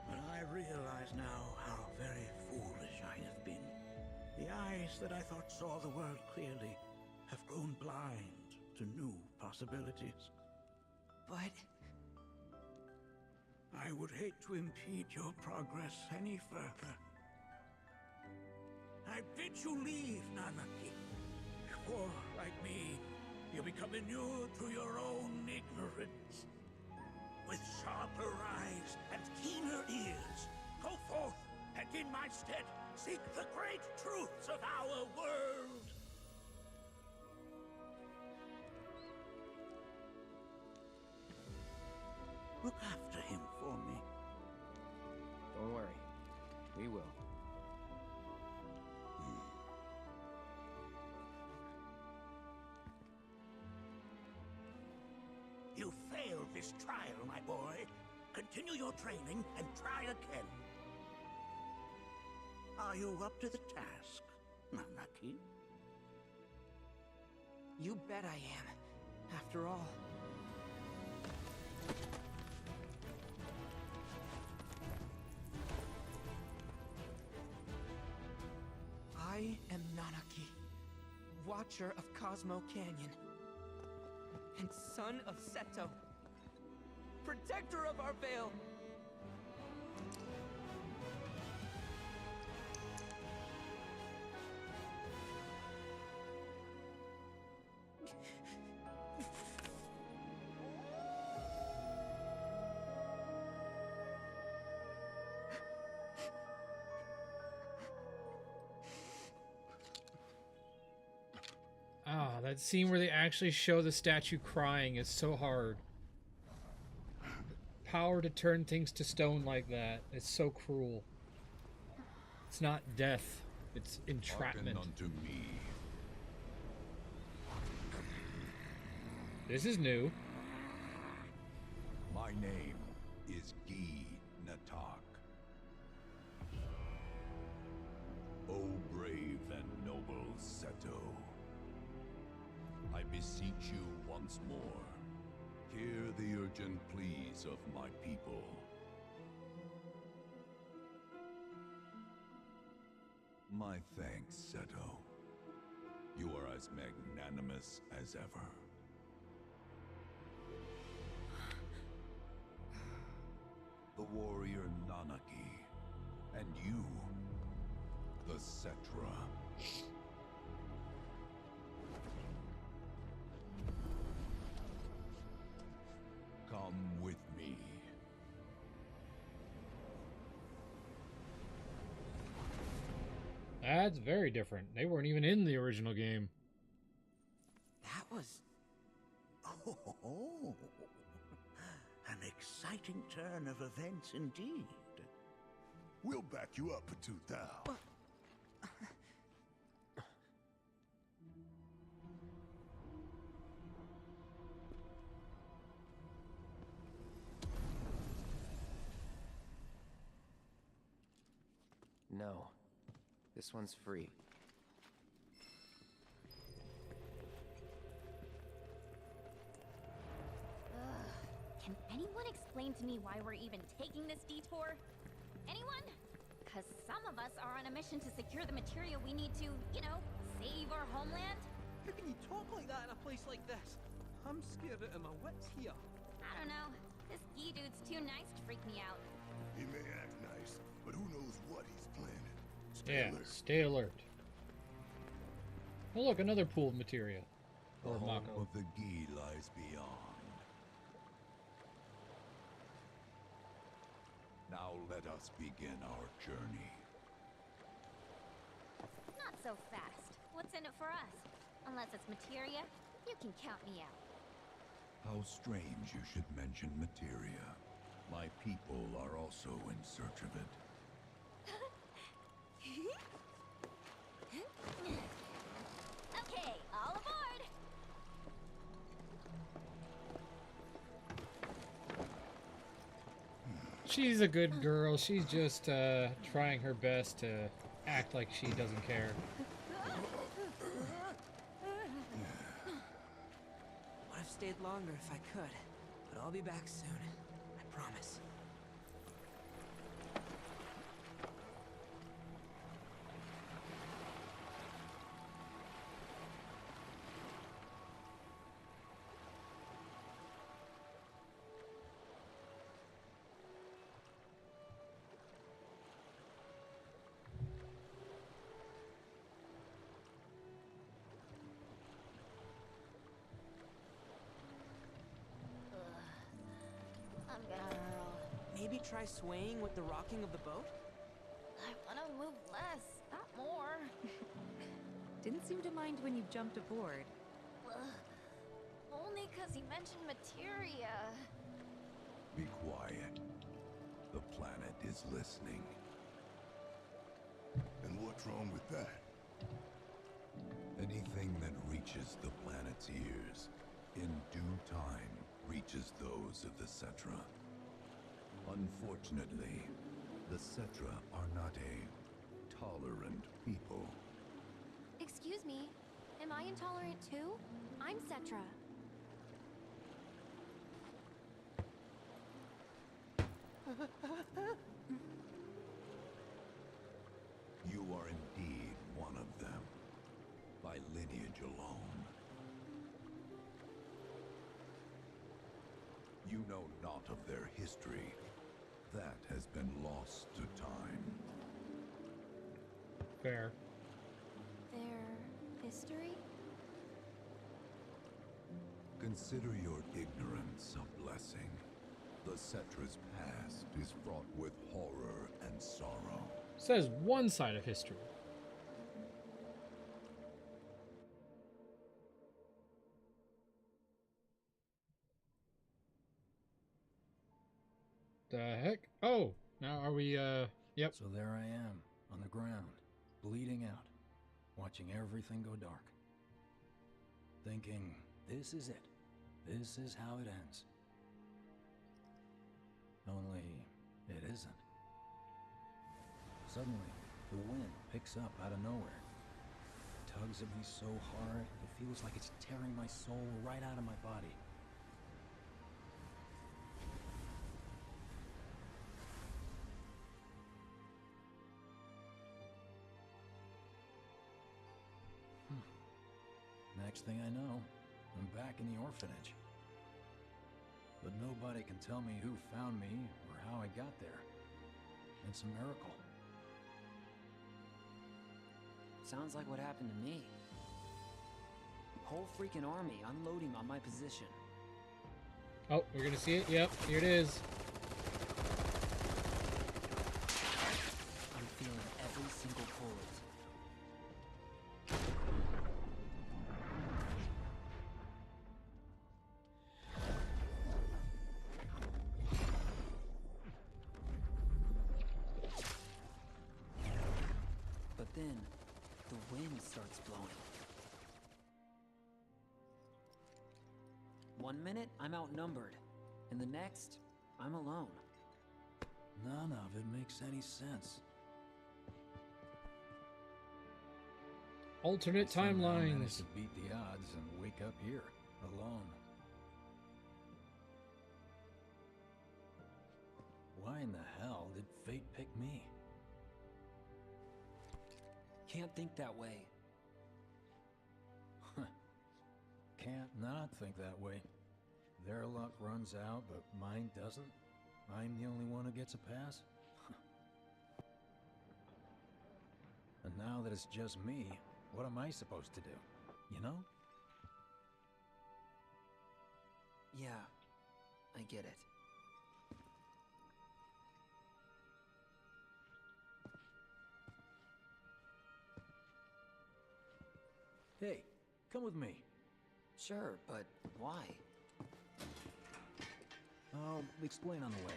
But I realize now how very foolish I have been. The eyes that I thought saw the world clearly have grown blind to new possibilities. But... I would hate to impede your progress any further. I bid you leave, Nanaki, before, like me, you become inured to your own ignorance. With sharper eyes and keener ears, go forth and in my stead seek the great truths of our world. Look after him for me. Don't worry. We will. You failed this trial, my boy. Continue your training and try again. Are you up to the task, Nanaki? You bet I am. After all. I am Nanaki, Watcher of Cosmo Canyon, and son of Seto, protector of our veil. Ah, that scene where they actually show the statue crying is so hard. Power to turn things to stone like that is so cruel. It's not death, it's entrapment. Hearken unto me. This is new. My name is Gi Natak. O brave and noble Seto. beseech you once more. Hear the urgent pleas of my people. My thanks, Seto. You are as magnanimous as ever. The warrior Nanaki, and you, the Cetra. Come with me. That's very different. They weren't even in the original game. That was... Oh, an exciting turn of events indeed. We'll back you up, Patuthao. No. This one's free. Can anyone explain to me why we're even taking this detour? Anyone? Because some of us are on a mission to secure the material we need to, you know, save our homeland. How can you talk like that in a place like this? I'm scared out of my wits here. I don't know. This Gee dude's too nice to freak me out. He may act nice, but who knows what he's planning. Yeah, stay alert. Oh look, another pool of materia. The Or home Mako. of the Gi lies beyond. Now let us begin our journey. Not so fast. What's in it for us? Unless it's materia, you can count me out. How strange you should mention materia. My people are also in search of it. Okay, all aboard! She's a good girl. She's just trying her best to act like she doesn't care. Would have stayed longer if I could, but I'll be back soon. I promise. I'm gonna hurl. Maybe try swaying with the rocking of the boat? I wanna move less, not more. Didn't seem to mind when you jumped aboard. Only 'cause he mentioned materia. Be quiet. The planet is listening. And what's wrong with that? Anything that reaches the planet's ears, in due time, reaches those of the Cetra. Unfortunately, the Cetra are not a tolerant people. Excuse me, am I intolerant too? I'm Cetra. You are indeed one of them, by lineage alone. You know not of their history. That has been lost to time. Fair. Their history? Consider your ignorance a blessing. The Cetra's past is fraught with horror and sorrow. Says one side of history. The heck? Oh, now are we, yep. So there I am, on the ground, bleeding out, watching everything go dark. Thinking, this is it. This is how it ends. Only, it isn't. Suddenly, the wind picks up out of nowhere. tugs at me so hard, it feels like it's tearing my soul right out of my body. Next thing I know, I'm back in the orphanage. But nobody can tell me who found me or how I got there. It's a miracle. Sounds like what happened to me. Whole freaking army unloading on my position. Oh, we're gonna see it? Yep, here it is. I'm feeling every single bullet. But then, the wind starts blowing. 1 minute, I'm outnumbered. And the next, I'm alone. None of it makes any sense. Alternate Somehow I timelines. managed to beat the odds and wake up here, alone. Why in the hell did fate pick me? Can't think that way. Can't not think that way. Their luck runs out, but mine doesn't. I'm the only one who gets a pass. And now that it's just me, what am I supposed to do? You know? Yeah, I get it. Hey, come with me. Sure, but why? I'll explain on the way.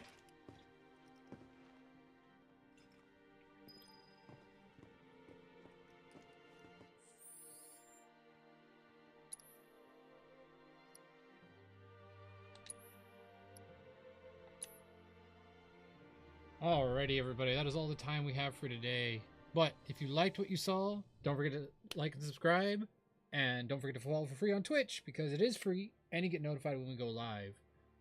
Alrighty, everybody, that is all the time we have for today. But if you liked what you saw, don't forget to like and subscribe. And don't forget to follow for free on Twitch, because it is free, and you get notified when we go live.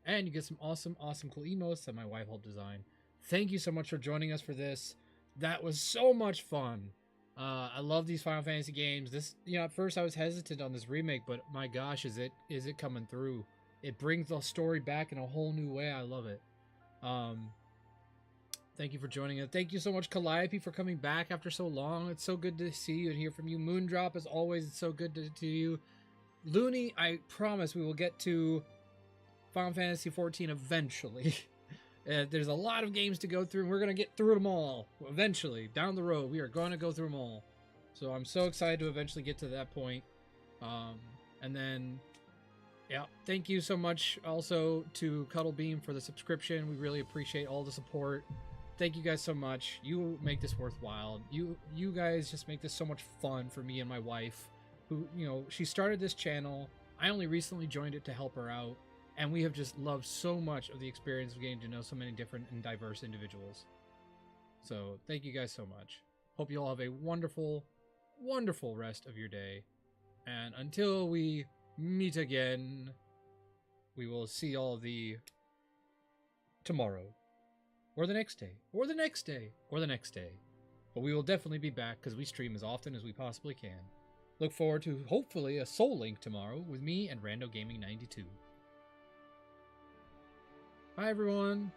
And you get some awesome, cool emotes that my wife helped design. Thank you so much for joining us for this. That was so much fun. I love these Final Fantasy games. This, at first I was hesitant on this remake, but my gosh, is it coming through. It brings the story back in a whole new way. I love it. Thank you for joining us. Thank you so much, Calliope, for coming back after so long. It's so good to see you and hear from you. Moondrop, as always, it's so good to you. Looney, I promise we will get to Final Fantasy XIV eventually. There's a lot of games to go through, and we're going to get through them all. Eventually, down the road, we are going to go through them all. So I'm so excited to eventually get to that point. And then, yeah, thank you so much also to Cuddle Beam for the subscription. We really appreciate all the support. Thank you guys so much. You make this worthwhile. You guys just make this so much fun for me and my wife, who, she started this channel. I only recently joined it to help her out, and we have just loved so much of the experience of getting to know so many different and diverse individuals. So thank you guys so much. Hope you all have a wonderful, wonderful rest of your day. And until we meet again, we will see all of the tomorrow. Or the next day, or the next day, or the next day. But we will definitely be back, because we stream as often as we possibly can. Look forward to, hopefully, a Soul Link tomorrow with me and Rando Gaming 92. Bye, everyone!